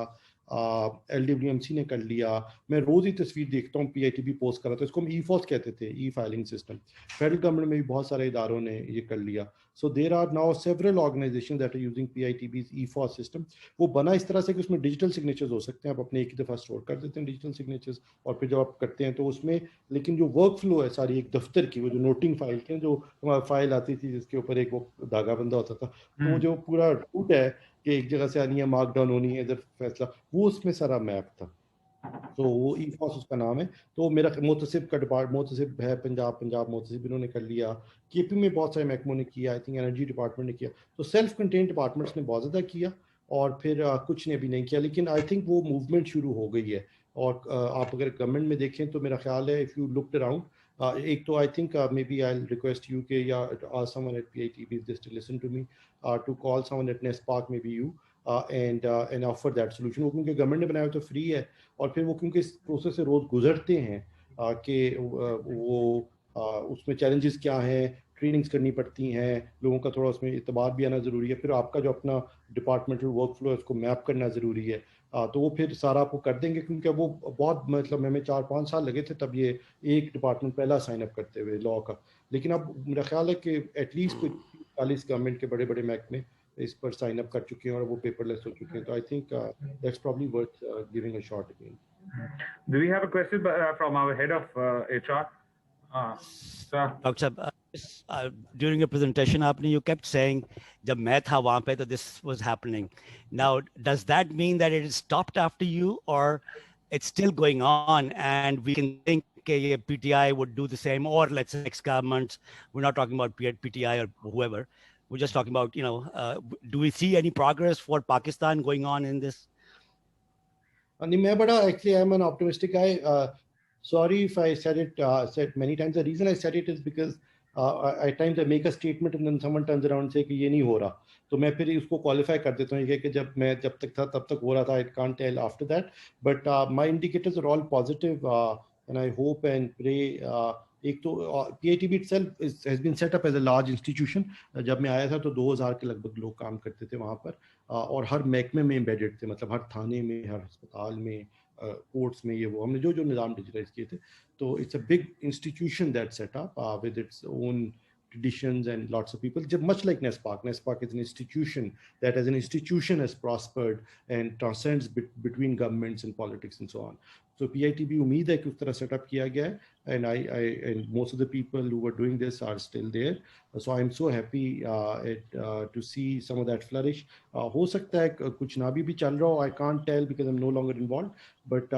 ایل ڈبلیو ایم سی نے کر لیا. میں روز ہی تصویر دیکھتا ہوں, پی آئی ٹی بی پوسٹ کر رہا تھا, اس کو ہم ای فوس کہتے تھے, e filing system. Federal government میں بھی بہت سارے اداروں نے یہ کر لیا. So there are now several organization that are using P I T based e office system. وہ بنا اس طرح سے کہ اس میں ڈیجیٹل سگنیچرز ہو سکتے ہیں, آپ اپنے ایک ہی دفعہ اسٹور کر دیتے ہیں ڈیجیٹل سگنیچرز, اور پھر جب آپ کرتے ہیں تو اس میں, لیکن جو ورک فلو ہے ساری ایک دفتر کی, وہ جو نوٹنگ فائل تھے, جو فائل آتی تھی جس کے اوپر ایک وہ دھاگا بندہ ہوتا تھا, تو وہ جو پورا روٹ ہے کہ ایک جگہ سے آنی ہے, مارک ڈاؤن ہونی ہے, ادھر فیصلہ, وہ اس میں سارا میپ تھا. تو وہ ای فوس اس کا نام ہے. تو میرا محتسب کا محتسب ہے پنجاب محتسب, انہوں نے کر لیا. کے پی میں بہت سارے محکموں نے کیا, آئی تھنک انرجی ڈپارٹمنٹ نے کیا. تو سیلف کنٹینڈ ڈپارٹمنٹس نے بہت زیادہ کیا, اور پھر کچھ نے بھی نہیں کیا. لیکن آئی تھنک وہ موومنٹ شروع ہو گئی ہے. اور آپ اگر گورنمنٹ میں دیکھیں تو میرا خیال ہے اف یو لکڈ اراؤنڈ, ایک تو I think maybe I request you کہ یا someone at P I T be just to listen to me, to call someone at Nespak, maybe you, and offer that solution. وہ کیونکہ government نے بنایا ہوا تو free ہے, اور پھر وہ کیونکہ اس پروسیس سے روز گزرتے ہیں کہ وہ اس میں چیلنجز کیا ہیں, ٹریننگز کرنی پڑتی ہیں, لوگوں کا تھوڑا اس میں اعتبار بھی آنا ضروری ہے, پھر آپ کا جو اپنا ڈپارٹمنٹل ورک فلو ہے اس کو میپ کرنا ضروری ہے. تو وہ پھر سارا آپ کو کر دیں گے, کیونکہ وہ بہت مطلب ہمیں 4-5 سال لگے تھے تب یہ ایک ڈپارٹمنٹ پہلا سائن اپ کرتے ہوئے لا کا. لیکن اب میرا خیال ہے کہ ایٹ لیسٹ کوئی 40 گورنمنٹ کے بڑے بڑے محکمے اس پر سائن اپ کر چکے ہیں اور وہ پیپر لیس ہو چکے ہیں. تو I think that's probably worth giving a shot again. Do we have a question from our head of HR? Dr. During your presentation, you kept saying, jab main tha wahan pe, to this was happening. Now, does that mean that it is stopped after you, or it's still going on, and we can think PTI would do the same, or let's say next governments, we're not talking about PTI or whoever, we're just talking about, do we see any progress for Pakistan going on in this? Actually, I'm an optimistic guy. Sorry if I said many times. The reason I said it is because at times I make a statement and then someone turns around and say کہ یہ نہیں ہو رہا, تو میں پھر اس کو qualify کر دیتا ہوں کہ جب تک تھا تب تک ہو رہا تھا. I can't tell after that, but my indicators are all positive, and I hope and pray. ایک تو PITB itself has been set up as a large institution. جب میں آیا تھا تو 2000 کے لگ بھگ لوگ کام کرتے تھے وہاں پر, اور ہر محکمے میں embedded تھے, مطلب ہر تھانے میں, ہر ہسپتال میں, کورٹس میں, یہ وہ ہم نے جو نظام ڈیجیٹائز کیے تھے. تو it's a big institution that set up with its own traditions and lots of people, much like NESPAC. NESPAC is an institution that as an institution has prospered and transcends between governments and politics and so on. So PITB umeed hai ki us tarah set up kiya gaya hai, and and most of the people who were doing this are still there. So I'm so happy to see some of that flourish. Ho sakta hai kuch na bhi chal raha ho, I can't tell because I'm no longer involved, but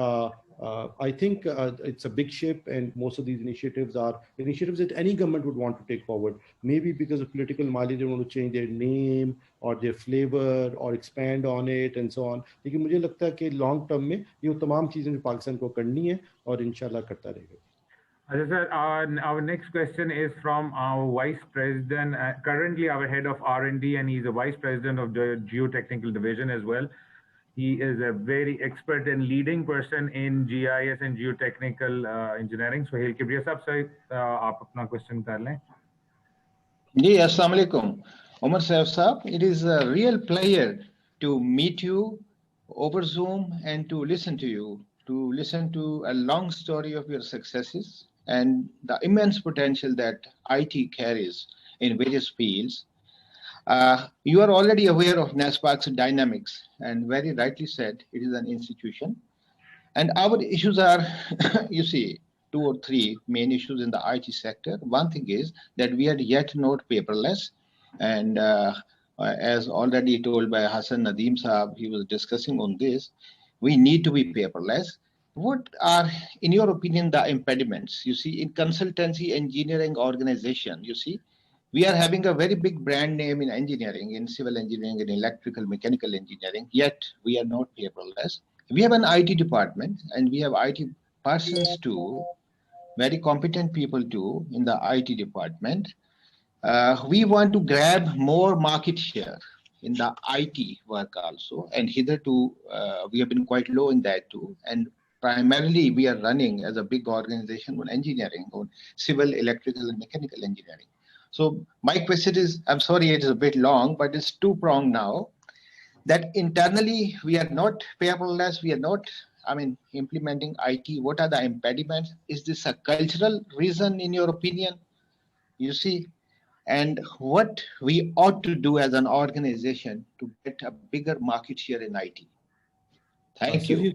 I think it's a big ship, and most of these initiatives are initiatives that any government would want to take forward. Maybe because of political mileage, they want to change their name or their flavor or expand on it and so on. لیکن مجھے لگتا ہے کہ long term میں یہ تمام چیزیں جو پاکستان کو کرنی ہے اور انشاءاللہ کرتا رہے گا. Sir, our next question is from our Vice President, currently our Head of R&D, and he's a Vice President of the Geotechnical Division as well. He is a very expert and leading person in GIS and geotechnical engineering. Sohail Kibriya sahab, sir, aap apna question kar lein. Ji, assalamu alaikum. Omar sahab, it is a real pleasure to meet you over Zoom and to listen to you. to listen to a long story of your successes and the immense potential that IT carries in various fields. You are already aware of NASPAC's dynamics, and very rightly said, it is an institution. And our issues are, you see, two or three main issues in the IT sector. One thing is that we are yet not paperless. And as already told by Hassan Nadeem Saab, he was discussing on this, we need to be paperless. What are, in your opinion, the impediments? You see, in consultancy engineering organization, you see, we are having a very big brand name in engineering, in civil engineering, in electrical, mechanical engineering, yet we are not paperless. We have an IT department and we have IT persons too, very competent people too in the IT department. We want to grab more market share in the IT work also, and hitherto we have been quite low in that too. And primarily we are running as a big organization on engineering, on civil, electrical, and mechanical engineering. So my question is, I'm sorry it is a bit long, but it's two-pronged now, that internally we are not paperless, we are not, implementing IT. What are the impediments? Is this a cultural reason in your opinion? You see, and what we ought to do as an organization to get a bigger market share in IT? Thank you.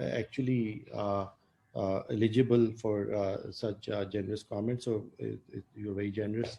actually eligible for such generous comments. So you're very generous.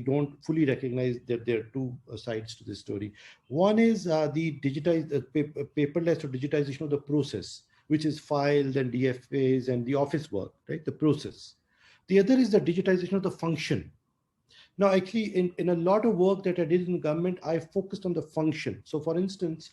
don't fully recognize that there are two sides to this story. One is the paperless or digitization of the process, which is files and DFAs and the office work, right? The process. The other is the digitization of the function. Now, actually, in a lot of work that I did in government, I focused on the function. So, for instance,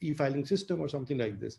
e-filing system or something like this.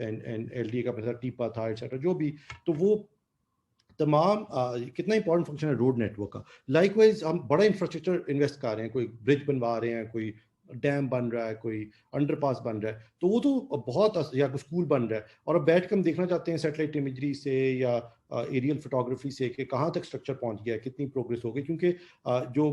And LDA کا پیسہ ٹیپا تھا et cetera جو بھی. تو وہ تمام کتنا important function ہے روڈ نیٹ ورک کا. لائک وائز ہم بڑا انفراسٹرکچر انویسٹ کر رہے ہیں, کوئی برج بنوا رہے ہیں, کوئی ڈیم بن رہا ہے, کوئی انڈر پاس بن رہا ہے, تو وہ تو بہت, یا کوئی اسکول بن رہا ہے, اور اب بیٹھ کے ہم دیکھنا چاہتے ہیں سیٹلائٹ امیجری سے یا ایریل فوٹوگرافی سے کہ کہاں تک اسٹرکچر پہنچ گیا ہے, کتنی پروگرس ہو گئی. کیونکہ جو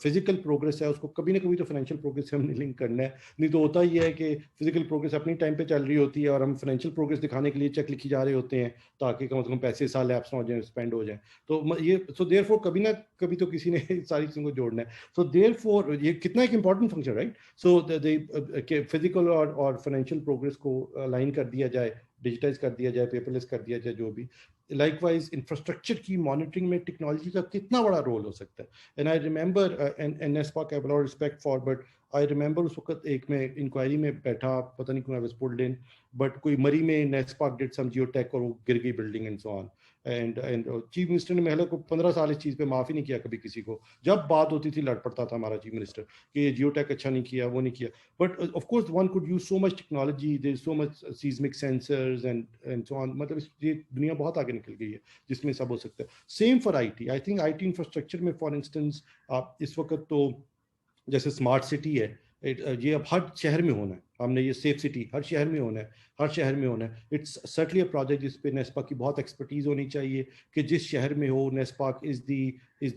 فزیکل پروگرس ہے اس کو کبھی نہ کبھی تو فائنینشیل پروگرس سے ہم نے لنک کرنا ہے. نہیں تو ہوتا ہی ہے کہ فزیکل پروگرس اپنی ٹائم پہ چل رہی ہوتی ہے اور ہم فائنینشیل پروگرس دکھانے کے لیے چیک لکھی جا رہے ہوتے ہیں تاکہ کم از کم پیسے سال لیپس نہ ہو جائیں, اسپینڈ ہو جائیں. تو یہ سو دیر فور کبھی نہ کبھی تو کسی نے ساری چیزوں کو جوڑنا ہے. سو دیر فور یہ کتنا ایک important function, right. So physical اور فائنینشیل پروگرس کو الائن کر دیا جائے, ڈیجیٹائز کر دیا جائے, پیپر لیس کر دیا جائے, جو بھی. لائک وائز انفراسٹرکچر کی مانیٹرنگ میں ٹیکنالوجی کا کتنا بڑا رول ہو سکتا ہے. And I remember NESPAC I have a lot of respect for, but I remember اس وقت ایک میں انکوائری میں بیٹھا, پتہ نہیں کیوں I was pulled in, but کوئی مری میں NESPAC did some geotech اور وہ گر گئی building and so on. And chief minister نے محلے کو 15 سال اس چیز پہ معافی نہیں کیا کبھی کسی کو. جب بات ہوتی تھی لڑ پڑتا تھا ہمارا چیف منسٹر کہ یہ جیو ٹیک اچھا نہیں کیا, وہ نہیں کیا. But of course one could use so much technology, there so much seismic sensors and so on. مطلب یہ دنیا بہت آگے نکل گئی ہے جس میں سب ہو سکتا ہے. Same for IT. I think IT infrastructure میں فار انسٹنس اس وقت تو جیسے اسمارٹ سٹی ہے, یہ اب ہر شہر میں ہونا ہے. ہم نے یہ سیف سٹی ہر شہر میں ہونا ہے, ہر شہر میں ہونا ہے. اٹس سرٹنلی اے پروجیکٹ جس پہ NESPAC کی بہت ایکسپرٹیز ہونی چاہیے کہ جس شہر میں ہو NESPAC is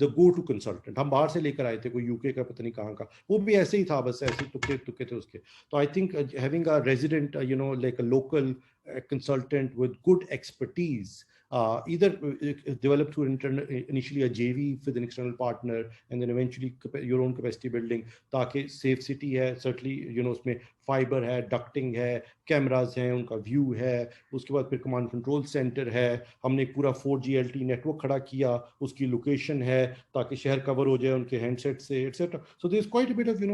the go to consultant. ہم باہر سے لے کر آئے تھے, کوئی UK کا پتہ نہیں کہاں کا, وہ بھی ایسے ہی تھا, بس ایسے تکے تھے اس کے. تو I think having a resident like a local consultant with good expertise, either developed through initially a JV with an external partner and then eventually your own capacity building, تاکہ safe city ہے certainly اس میں fibre ہے, ڈکٹنگ ہے, cameras ہیں, ان کا view ہے, اس کے بعد پھر کمانڈ کنٹرول سینٹر ہے, ہم نے پورا 4G LTE نیٹ ورک کھڑا کیا, اس کی لوکیشن ہے تاکہ شہر کور ہو جائے ان کے ہینڈ سیٹ سے et cetera. So there is quite a bit of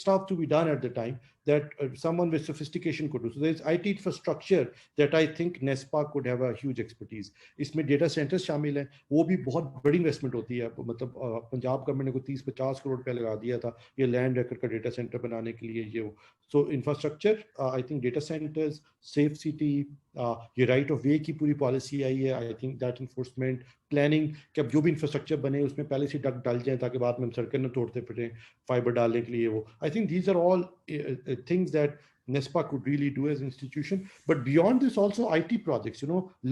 stuff to be done at the time that someone with sophistication could do. So there is IT infrastructure that I think NESPAC could have a huge expertise. اس میں data centres شامل ہیں, وہ بھی بہت بڑی investment ہوتی ہے. مطلب پنجاب گورنمنٹ نے کوئی 30-50 کروڑ روپیہ لگا دیا تھا یہ لینڈ ریکارڈ کا ڈیٹا سینٹر بنانے کے لیے. یہ so infrastructure I think data centers, safe city, یہ رائٹ آف وے کی پوری پالیسی آئی ہے. I think that enforcement, planning کہ اب جو بھی انفراسٹرکچر بنے اس میں پہلے سے ڈک ڈال جائیں تاکہ بعد میں ہم سڑکیں نہ توڑتے پھریں فائبر ڈالنے کے لیے. وہ I think these are all things that NESPAC could really do as an institution. But beyond this also IT projects,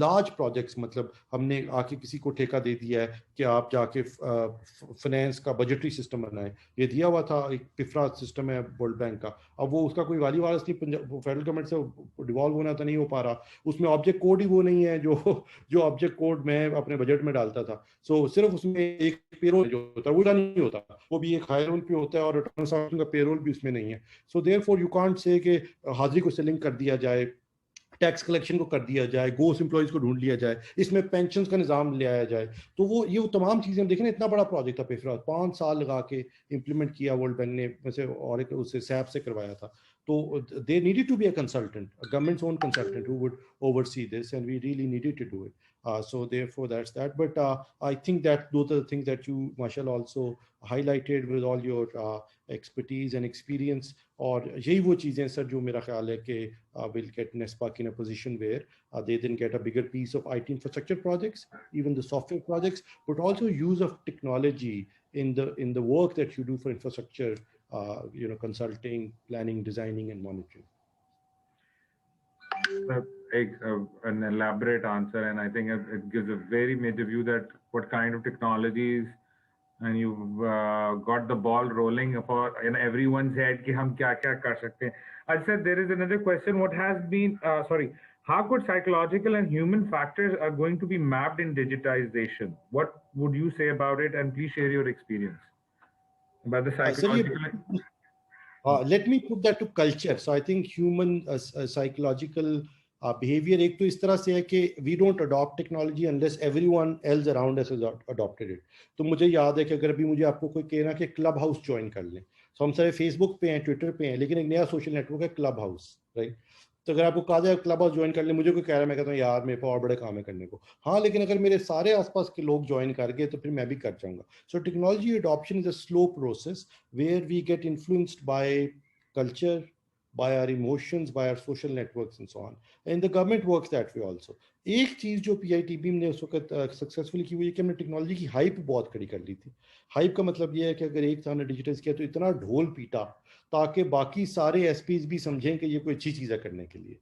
large projects, مطلب ہم نے آ کے کسی کو ٹھیکہ دے دیا ہے کہ آپ جا کے فائنینس کا بجٹری سسٹم بنائیں. یہ دیا ہوا تھا, ایک پفرا سسٹم ہے ورلڈ بینک کا, اب وہ اس کا کوئی والی وارث نہیں, فیڈرل گورنمنٹ سے ڈیوالو ہونا تو نہیں ہو پا رہا. اس میں آبجیکٹ کوڈ ہی وہ نہیں ہے جو آبجیکٹ کوڈ میں اپنے بجٹ میں ڈالتا تھا. سو صرف اس میں ایک پیرول جو ہوتا ہے وہ نہیں ہوتا, وہ بھی ایک ہائی رول پہ ہوتا ہے اور ریٹرن کا پیرول بھی اس میں نہیں ہے. So there four you can't say کہ حاضری کو سیلنگ کر دیا جائے, ٹیکس کلیکشن کو کر دیا جائے, گوس امپلائیز کو ڈھونڈ لیا جائے, اس میں پینشنز کا نظام لے آیا جائے. تو وہ تمام چیزیں دیکھیں, اتنا بڑا پروجیکٹ تھا پیفرا, 5 سال لگا کے امپلیمنٹ کیا ورلڈ بینک نے ویسے, اور اس سے سیپ سے کروایا تھا. تو they needed to be a consultant, گورنمنٹ's own consultant who would oversee this, and we really needed to do it. So therefore that's that. But I think that those are the things that you mashallah also highlighted with all your expertise and experience. اور یہی وہ چیزیں سر جو میرا خیال ہے کہ will get NESPAC in a position where they then get a bigger piece of IT infrastructure projects, even the software projects, but also use of technology in the work that you do for infrastructure, consulting, planning, designing and monitoring. An elaborate answer, and I think it gives a very major view that what kind of technologies, and you've got the ball rolling for in everyone's head ki hum kya kar sakte hain. I said there is another question, what has been how could psychological and human factors are going to be mapped in digitization? What would you say about it, and please share your experience about the psychological let me put that to culture. So I think human psychological behavior ایک تو اس طرح سے ہے کہ we don't adopt technology unless everyone else around us has adopted it. تو مجھے یاد ہے کہ اگر ابھی مجھے آپ کو کوئی کہنا کہ کلب ہاؤس جوائن کر لیں, تو ہم سارے فیس بک پہ ہیں, ٹویٹر پہ ہیں, لیکن ایک نیا سوشل نیٹ ورک ہے کلب ہاؤس, رائٹ. تو اگر آپ کو کہا جائے کلب ہاؤس جوائن کر لیں, مجھے کوئی کہہ رہا ہے, میں کہتا ہوں یار میرے پاس اور بڑے کام ہے کرنے کو. ہاں, لیکن اگر میرے سارے آس پاس کے لوگ جوائن کر گئے تو پھر میں بھی کر جاؤں گا. So technology adoption is a slow process where we get influenced by culture, by our emotions, by our social networks and so on. And the government works that way also. ایک چیز جو پی آئی ٹی بی نے اس وقت successfully کی وہ یہ کہ ہم نے ٹیکنالوجی کی ہائپ بہت کھڑی کر لی تھی. ہائپ کا مطلب یہ ہے کہ اگر ایک سال نے ڈیجیٹائز کیا تو اتنا ڈھول پیٹا تاکہ باقی سارے ایس پیز بھی سمجھیں کہ یہ کوئی اچھی چیز ہے کرنے کے لیے.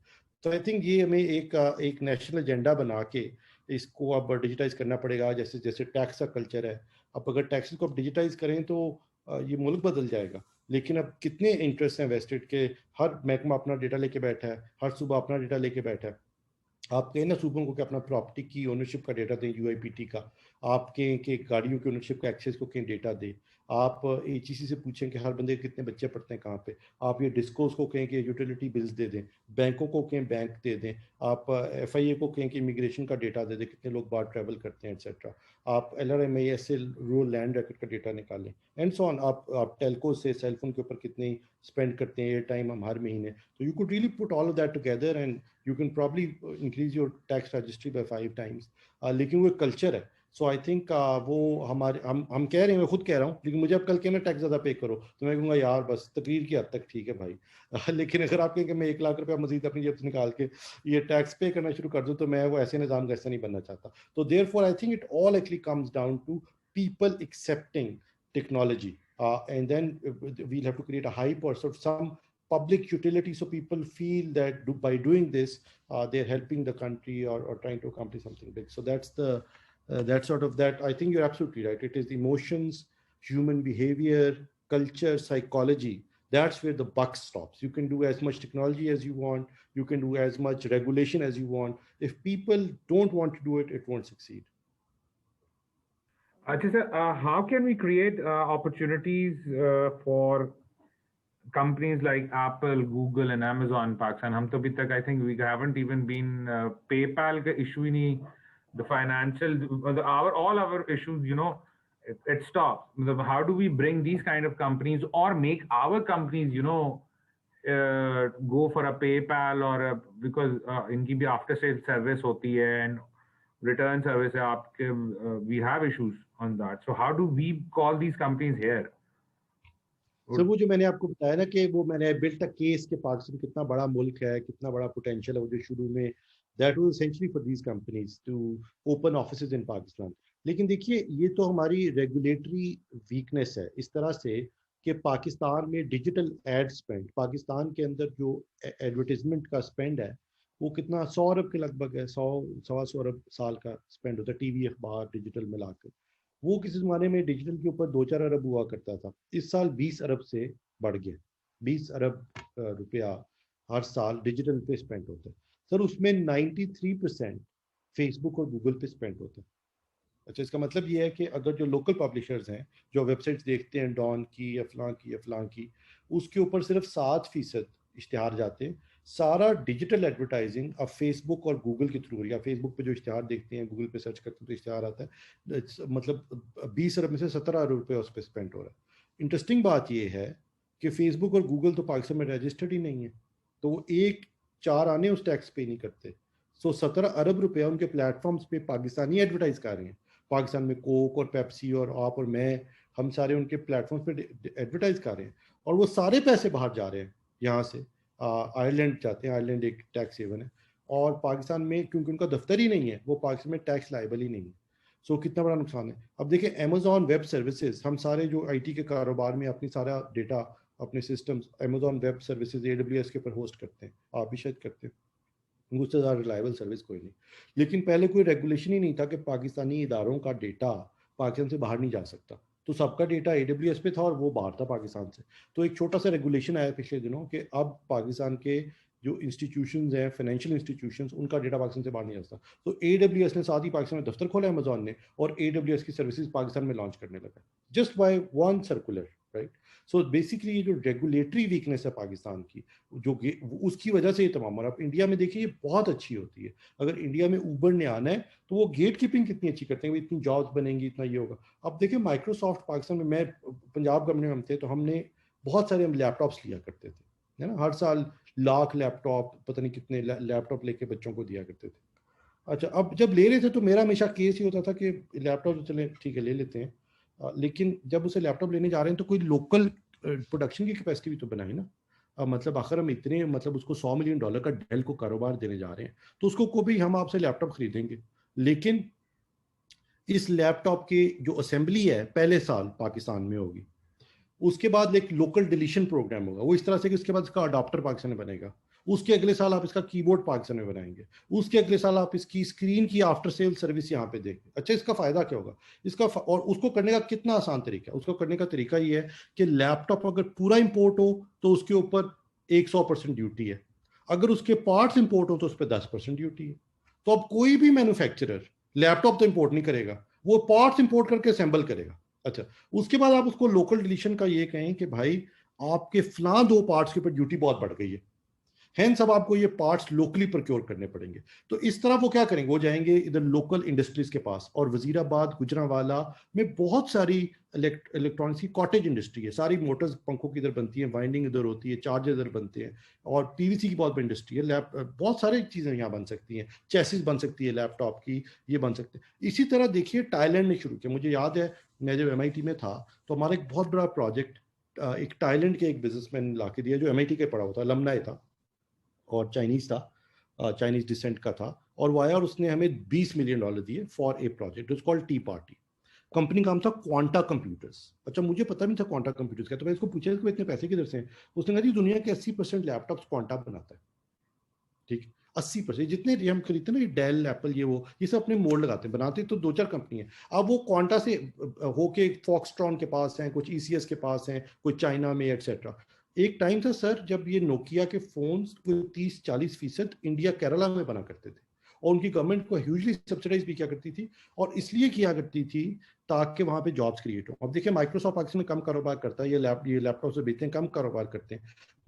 تو آئی تھنک یہ ہمیں ایک نیشنل ایجنڈا بنا کے اس کو اب ڈیجیٹائز کرنا پڑے گا. جیسے ٹیکس کا کلچر ہے, اب اگر ٹیکس کو اب ڈیجیٹائز کریں تو یہ ملک بدل جائے گا. لیکن اب کتنے انٹرسٹ ہیں ویسٹڈ کہ ہر محکمہ اپنا ڈیٹا لے کے بیٹھا ہے, ہر صوبہ اپنا ڈیٹا لے کے بیٹھا ہے. آپ کہیں نا صوبوں کو کہ اپنا پراپرٹی کی اونرشپ کا ڈیٹا دیں, یو آئی پی ٹی کا. آپ کہیں کہ گاڑیوں کی اونرشپ کا ایکسیس کو کہیں ڈیٹا دیں. آپ ایچ ای سی سے پوچھیں کہ ہر بندے کے کتنے بچے پڑھتے ہیں کہاں پہ. آپ یہ ڈسکوز کو کہیں کہ یوٹیلیٹی بلز دے دیں, بینکوں کو کہیں بینک دے دیں, آپ ایف آئی اے کو کہیں کہ امیگریشن کا ڈیٹا دے دیں, کتنے لوگ باہر ٹریول کرتے ہیں ایٹسیٹرا. آپ L R M I S سے رورل لینڈ ریکارڈ کا ڈیٹا نکالیں اینڈ سو آن. آپ ٹیلکو سے سیل فون کے اوپر کتنے اسپینڈ کرتے ہیں, ایئر ٹائم ہم ہر مہینے. تو you could really put all of that together and you can probably increase your tax registry by 5 times. لیکن وہ ایک کلچر ہے. سو آئی تھنک وہ ہم کہہ رہے ہیں, میں خود کہہ رہا ہوں, لیکن مجھے اب کل کہنا ٹیکس زیادہ پے کرو تو میں کہوں گا یار بس تقریر کی حد تک ٹھیک ہے بھائی. لیکن اگر آپ کہیں کہ میں 1 لاکھ روپیہ مزید اپنی جیب سے نکال کے یہ ٹیکس پے کرنا شروع کر دوں تو میں وہ ایسے نظام کا حصہ نہیں بننا چاہتا. تو therefore I think it all actually comes down to people accepting technology and then we'll have to create a hype اور some public utility so people feel that by doing this they're helping the country or trying to accomplish something big. So that's sort of that. I think you're absolutely right. It is emotions, human behavior, culture, psychology. That's where the buck stops. You can do as much technology as you want, you can do as much regulation as you want. If people don't want to do it, it won't succeed. Ajay sir, how can we create opportunities for companies like Apple, Google and Amazon Pakistan? hum to abhi tak I think we haven't even been PayPal ka issue hi nahi, the financial all our issues, you know, it stops. How do we bring these kind of companies or make our companies, you know, go for a PayPal or because inki bhi after sales service hoti hai and return service hai aapke, we have issues on that. So how do we call these companies here? سر وہ جو میں نے آپ کو بتایا نا کہ وہ میں نے بلٹ اے کیس کہ پاکستان کتنا بڑا ملک ہے, کتنا بڑا پوٹینشیل ہے, وہ جو شروع میں that was essentially for these companies to open offices in Pakistan. لیکن دیکھیے یہ تو ہماری ریگولیٹری ویکنیس ہے اس طرح سے کہ پاکستان میں ڈیجیٹل ایڈ اسپینڈ, پاکستان کے اندر جو ایڈورٹیزمنٹ کا اسپینڈ ہے وہ کتنا 100 ارب کے لگ بھگ ہے, 100 ارب سال کا اسپینڈ ہوتا ہے ٹی وی اخبار ڈیجیٹل ملا کر. وہ کسی زمانے میں ڈیجیٹل کے اوپر 2-4 ارب ہوا کرتا تھا, اس سال 20 ارب سے بڑھ گیا. 20 ارب روپیہ ہر سال ڈیجیٹل پہ اسپینڈ ہوتا ہے. سر اس میں 93% فیس بک اور گوگل پہ اسپینڈ ہوتا ہے. اچھا اس کا مطلب یہ ہے کہ اگر جو لوکل پبلشرز ہیں جو ویب سائٹس دیکھتے ہیں ڈان کی یا فلاں کی اس کے اوپر صرف 7% اشتہار جاتے ہیں. سارا ڈیجیٹل ایڈورٹائزنگ اب فیس بک اور گوگل کے تھرو, یا فیس بک پہ جو اشتہار دیکھتے ہیں گوگل پہ سرچ کرتے ہیں تو اشتہار آتا ہے, مطلب 20 ارب میں سے 17 ارب روپے اس پہ اسپینڈ ہو رہا ہے. انٹرسٹنگ بات یہ ہے کہ فیس بک اور گوگل تو پاکستان میں رجسٹرڈ ہی نہیں ہے, تو وہ 1-4 آنے اس ٹیکس پے نہیں کرتے. سو 17 ارب روپیہ ان کے پلیٹ فارمز پہ پاکستانی ایڈورٹائز کر رہے ہیں. پاکستان میں کوک اور پیپسی اور آپ اور میں ہم سارے ان کے پلیٹ فارمز پہ ایڈورٹائز کر رہے ہیں, اور وہ سارے پیسے باہر جا رہے ہیں. یہاں سے آئرلینڈ جاتے ہیں, آئرلینڈ ایک ٹیکس ہیون ہے, اور پاکستان میں کیونکہ ان کا دفتر ہی نہیں ہے وہ پاکستان میں ٹیکس لائبل ہی نہیں ہے. سو کتنا بڑا نقصان ہے. اب دیکھیں امیزون ویب سروسز, ہم سارے جو آئی ٹی کے کاروبار میں اپنی سارا ڈیٹا اپنے systems Amazon web services AWS کے اوپر ہوسٹ کرتے ہیں, آپ بھی شاید کرتے ہیں, مجھ سے زیادہ ریلائبل سروس کوئی نہیں. لیکن پہلے کوئی ریگولیشن ہی نہیں تھا کہ پاکستانی اداروں کا ڈیٹا پاکستان سے باہر نہیں جا سکتا, تو سب کا ڈیٹا AWS پہ تھا اور وہ باہر تھا پاکستان سے. تو ایک چھوٹا سا ریگولیشن آیا پچھلے دنوں کہ اب پاکستان کے جو انسٹیٹیوشنز ہیں فائنینشیل انسٹیٹیوشنز ان کا ڈیٹا پاکستان سے باہر نہیں جا سکتا. تو AWS نے ساتھ ہی پاکستان میں دفتر کھولا امیزون نے, اور AWS کی سروسز پاکستان میں لانچ کرنے لگا just by one circular, right. So basically یہ جو ریگولیٹری ویکنیس ہے پاکستان کی, جو اس کی وجہ سے یہ تمام. اور اب انڈیا میں دیکھیے یہ بہت اچھی ہوتی ہے. اگر انڈیا میں اوبر نے آنا ہے تو وہ گیٹ کیپنگ کتنی اچھی کرتے ہیں, اتنی جابس بنیں گی, اتنا یہ ہوگا. اب دیکھیں مائکروسافٹ پاکستان میں پنجاب گورنمنٹ میں ہم تھے تو ہم نے بہت سارے ہم لیپ ٹاپس لیا کرتے تھے, ہے نا, ہر سال 1 لاکھ لیپ ٹاپ, پتہ نہیں کتنے لیپ ٹاپ لے کے بچوں کو دیا کرتے تھے. اچھا اب جب لے رہے تھے تو میرا ہمیشہ کیس ہی ہوتا تھا کہ لیپ ٹاپ چلیں ٹھیک ہے لے لیتے ہیں, لیکن جب اسے لیپ ٹاپ لینے جا رہے ہیں تو کوئی لوکل پروڈکشن کی کیپیسٹی بھی تو بنائے نا. مطلب آخر ہم اتنے مطلب اس کو $100 ملین کا ڈیل کو کاروبار دینے جا رہے ہیں تو اس کو بھی ہم آپ سے لیپ ٹاپ خریدیں گے. لیکن اس لیپ ٹاپ کی جو اسمبلی ہے پہلے سال پاکستان میں ہوگی, اس کے بعد ایک لوکل ڈیلیشن پروگرام ہوگا, وہ اس طرح سے کہ اس کے بعد اس کا اڈاپٹر پاکستان میں بنے گا, اس کے اگلے سال آپ اس کا کی بورڈ پاکستان میں بنائیں گے, اس کے اگلے سال آپ اس کی اسکرین کی آفٹر سیل سروس یہاں پہ دیں گے. اچھا اس کا فائدہ کیا ہوگا اس کا, اور اس کو کرنے کا کتنا آسان طریقہ ہے, اس کو کرنے کا طریقہ یہ ہے کہ لیپ ٹاپ اگر پورا امپورٹ ہو تو اس کے اوپر 100% ڈیوٹی ہے, اگر اس کے پارٹس امپورٹ ہو تو اس پہ 10% ڈیوٹی ہے. تو اب کوئی بھی مینوفیکچرر لیپ ٹاپ تو امپورٹ نہیں کرے گا, وہ پارٹس امپورٹ کر کے اسمبل کرے گا. اچھا اس کے بعد آپ اس کو لوکل ڈیلیشن کا یہ کہیں کہ بھائی آپ کے فلاں 2 پارٹس کے اوپر ڈیوٹی بہت بڑھ گئی ہے, ہینس اب آپ کو یہ پارٹس لوکلی پروکیور کرنے پڑیں گے. تو اس طرح وہ کیا کریں گے, وہ جائیں گے ادھر لوکل انڈسٹریز کے پاس, اور وزیر آباد گجرانوالہ میں بہت ساری الیکٹرانکس کی کاٹیج انڈسٹری ہے, ساری موٹرز پنکھوں کی ادھر بنتی ہیں, وائنڈنگ ادھر ہوتی ہے, چارجر ادھر بنتے ہیں, اور پی وی سی کی بہت بڑی انڈسٹری ہے, بہت ساری چیزیں یہاں بن سکتی ہیں, چیسز بن سکتی ہے لیپ ٹاپ کی, یہ بن سکتے ہیں. اسی طرح دیکھیے تھائی لینڈ نے شروع کیا, مجھے یاد ہے میں جب MIT میں تھا تو ہمارا ایک بہت بڑا پروجیکٹ ایک تھائی لینڈ کے ایک بزنس مین لا کے دیا جو MIT کے پڑھا ہوا تھا, لمنائی تھا اور چائنیز تھا, چائنیز ڈسینٹ کا تھا, اور وہ آیا اور اس نے ہمیں $20 ملین دیے for a project, it's called tea party. Company کا نام تھا کوانٹا کمپیوٹرز. اچھا مجھے پتا نہیں تھا کوانٹا کمپیوٹرز کا, تو میں اس کو پوچھا کہ اتنے پیسے کدھر سے ہیں, اس نے کہا جی دنیا کے 80% لیپ ٹاپس کوانٹا بناتا ہے. ٹھیک 80% جتنے ہم خریدتے ہیں نا, یہ ڈیل ایپل یہ سب اپنے مولڈ لگاتے ہیں, بناتے تو 2-4 کمپنی ہیں. اب وہ کوانٹا سے ہو کے فاکسٹرون کے پاس ہیں, کچھ ECS کے پاس ہیں, کوئی چائنا میں ایٹسیٹرا. ایک ٹائم تھا سر جب یہ نوکیا کے فونز 30-40% انڈیا کیرلا میں بنا کرتے تھے, اور ان کی گورنمنٹ کو ہیوجلی سبسڈائز بھی کیا کرتی تھی, اور اس لیے کیا کرتی تھی تاکہ وہاں پہ جابس کریٹ ہو. اب دیکھیں مائکروسافٹ پاکستان میں کم کاروبار کرتا ہے, یہ لیپ ٹاپ سے بیچتے ہیں, کم کاروبار کرتے ہیں.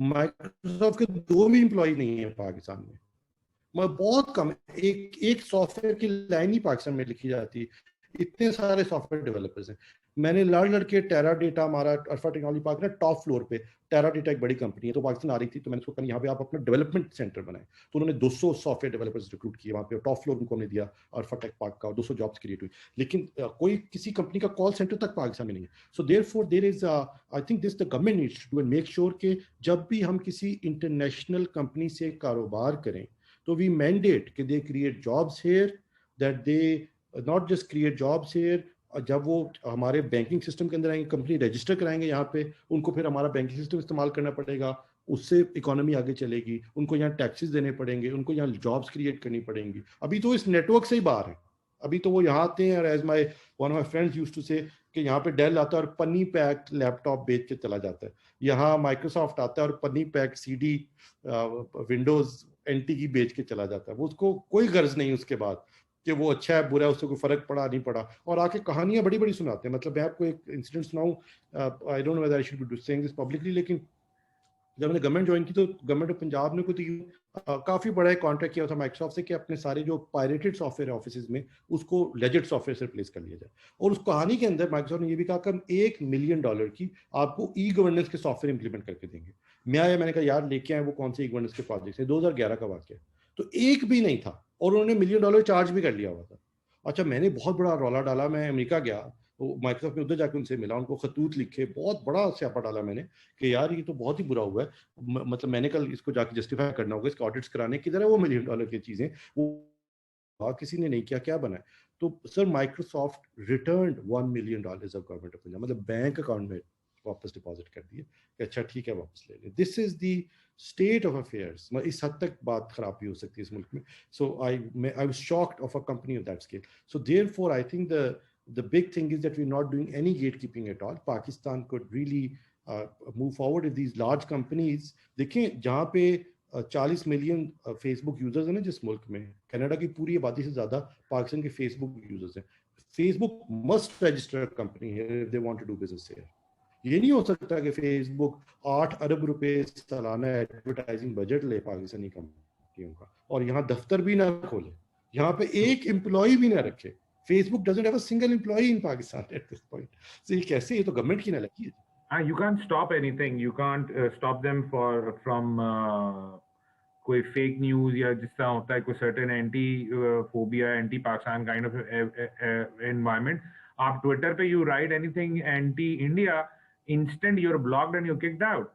مائکروسافٹ کے 2 بھی امپلائی نہیں ہیں پاکستان میں, بہت کم, ایک سافٹ ویئر کی لائن ہی پاکستان میں لکھی جاتی ہے, اتنے سارے سافٹ ویئر ڈیولپرز ہیں. میں نے لڑ کے ٹیرا ڈیٹا, ہمارا الفا ٹیکنالوجی پارک نا ٹاپ فلور پہ, ٹیرا ڈیٹا ایک بڑی کمپنی ہے تو پاکستان آ رہی تھی, تو میں نے اس کو کہا یہاں پہ آپ اپنا ڈیولپمنٹ سینٹر بنائیں. تو انہوں نے 200 سافٹ ویئر ڈیولپرز ریکروٹ کیے وہاں پہ, ٹاپ فلور ان کو ہم نے دیا الفا ٹیک پارک کا, 200 جابس کریٹ ہوئی. لیکن کوئی کسی کمپنی کا کال سینٹر تک پاکستان میں نہیں ہے. So therefore there is I think this the government needs to do and make sure کہ جب بھی ہم کسی انٹرنیشنل کمپنی سے کاروبار کریں تو we mandate کہ they create jobs here, that they not just create jobs here. جب وہ ہمارے بینکنگ سسٹم کے اندر آئیں گے, کمپنی رجسٹر کرائیں گے یہاں پہ, ان کو پھر ہمارا بینکنگ سسٹم استعمال کرنا پڑے گا, اس سے اکانومی آگے چلے گی, ان کو یہاں ٹیکسز دینے پڑیں گے, ان کو یہاں جابس کریٹ کرنی پڑیں گی. ابھی تو اس نیٹ ورک سے ہی باہر ہیں, ابھی تو وہ یہاں آتے ہیں, اور as my one of my friends used to say کہ یہاں پہ ڈیل آتا ہے اور پنی پیک لیپ ٹاپ بیچ کے چلا جاتا ہے, یہاں مائکروسافٹ آتا ہے اور پنی پیک CD ونڈوز NT کی بیچ کے چلا جاتا ہے. وہ اس کو کوئی غرض نہیں اس کے بعد کہ وہ اچھا ہے برا ہے, اس سے کوئی فرق پڑا نہیں پڑا, اور آ کے کہانیاں بڑی بڑی سناتے ہیں. مطلب میں آپ کو ایک انسیڈنٹ سناؤں, I don't know whether I should be saying this publicly, لیکن جب میں نے گورنمنٹ جوائن کی تو گورنمنٹ آف پنجاب نے کوئی کافی بڑا ایک کانٹریکٹ کیا تھا مائکروسافٹ سے کہ اپنے سارے جو پائریٹڈ سافٹ ویئر آفیسز میں اس کو لیجٹ سافٹ ویئر سے ریپلیس کر لیا جائے. اور اس کہانی کے اندر مائکروسافٹ نے یہ بھی کہا کہ ہم $1 ملین کی آپ کو ای گورننس کے سافٹ ویئر امپلیمنٹ کر کے دیں گے. میں آیا, میں نے کہا یار لے کے آئے وہ کون سے ای گورننس کے پروجیکٹس ہیں, 2011 کا واقعہ, تو ایک بھی نہیں تھا, اور انہوں نے $1 ملین چارج بھی کر لیا ہوا تھا. اچھا میں نے بہت بڑا رولا ڈالا, میں امریکہ گیا, مائکروسافٹ میں ادھر جا کے ان سے ملا, ان کو خطوط لکھے, بہت بڑا سیاپا ڈالا میں نے کہ یار یہ تو بہت ہی برا ہوا ہے, مطلب میں نے کل اس کو جا کے جسٹیفائی کرنا ہوگا, اس کے آڈٹس کرانے, کدھر ہے وہ $1 ملین کی چیزیں, وہ کسی نے نہیں کیا, کیا بنا ہے. تو sir Microsoft returned $1 million of government of India, مطلب بینک اکاؤنٹ میں واپس ڈپازٹ کر دیے کہ اچھا ٹھیک ہے واپس لے لیں. دس از دی اسٹیٹ آف افیئرس. اس حد تک بات خراب بھی ہو سکتی ہے اس ملک میں. So I was shocked of a company of that scale. So therefore I think the big thing is that we're not doing any gatekeeping at all. Pakistan could really move forward if these large companies, دیکھیں جہاں پہ 40 million face بک users ہیں نا جس ملک میں, Canada کی پوری آبادی سے زیادہ پاکستان کے فیس بک یوزرز ہیں. فیس بک مسٹ رجسٹر کمپنی ہے if they want to do business here. یہ نہیں ہو سکتا کہ فیس بک 8 ارب روپے سالانہ ایڈورٹائزنگ بجٹ لے پاکستانی کمپنیوں کا, اور یہاں دفتر بھی نہ کھولے, یہاں پہ ایک امپلائی بھی نہ رکھے. Facebook doesn't have a single employee in Pakistan at this point. So یہ کیسے, یہ تو گورنمنٹ کی نہ لگی ہے. You can't stop anything. You can't stop them from کوئی fake news یا جس طرح ہوتا ہے کوئی certain anti-phobia, anti-Pakistan kind of environment. آپ Twitter پہ you write anything anti-India, instant you're blocked and you're kicked out.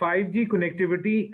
5G connectivity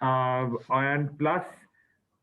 and plus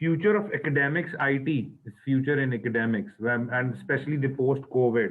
future of academics, IT is future in academics, and especially the post COVID,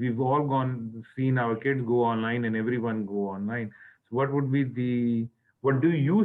we've all seen our kids go online and everyone go online. So what do you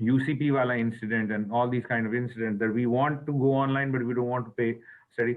UCP wala incident and all these kind of incidents, that we want to go online but we don't want to pay study.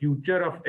future of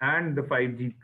and the 5G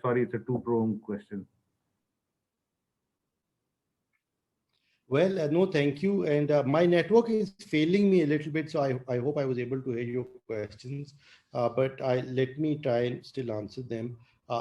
sorry, it's a two-pronged question. Well, no, thank you. And my network is failing me a little bit, so I hope I was able to hear your questions. But let me try and still answer them.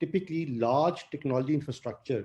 typically large technology infrastructure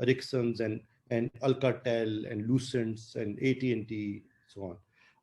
Ericsson's and Alcatel and Lucent's and AT&T, so on.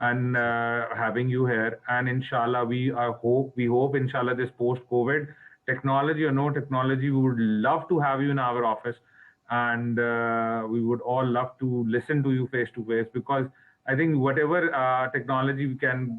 and having you here. And inshallah we hope inshallah this post COVID, technology or no technology, we would love to have you in our office and we would all love to listen to you face to face, because I think whatever technology we can,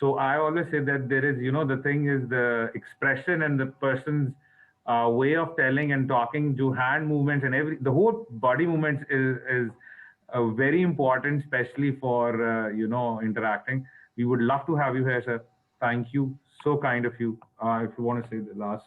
So I always say that there is, the thing is the expression and the person's way of telling and talking, jo hand movements and the whole body movements is very important, especially for, interacting. We would love to have you here, sir. Thank you. So kind of you. If you want to say the last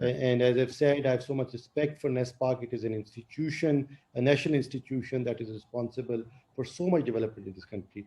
And as I've said, I have so much respect for NESPAC. It is an institution, a national institution that is responsible for so much development in this country.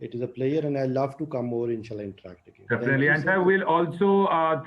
It is a pleasure, and I love to come over, inshallah, interact again. Definitely. And sir, we'll also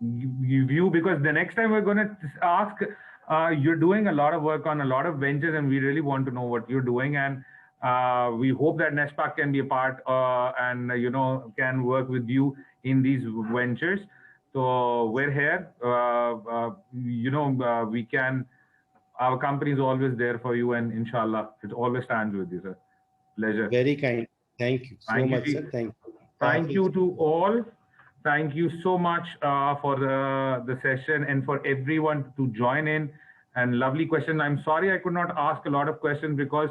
view, because the next time we're going to ask, you're doing a lot of work on a lot of ventures, and we really want to know what you're doing, and we hope that NESPAC can be a part and can work with you in these ventures. So we're here. We can. Our company is always there for you, and inshallah, it always stands with you, sir. Pleasure. Very kind. Thank you so much, sir. Thank you. Thank you to all. Thank you so much for the session and for everyone to join in. And lovely question. I'm sorry I could not ask a lot of questions because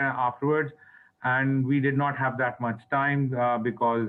afterwards, and we did not have that much time because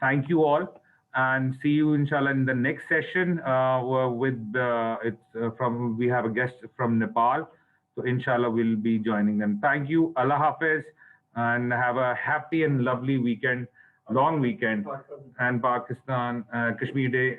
Thank you all, and see you inshallah in the next session with we have a guest from Nepal, so inshallah we'll be joining them. Thank you. Allah Hafiz, and have a happy and lovely weekend, long weekend, and Pakistan Kashmir Day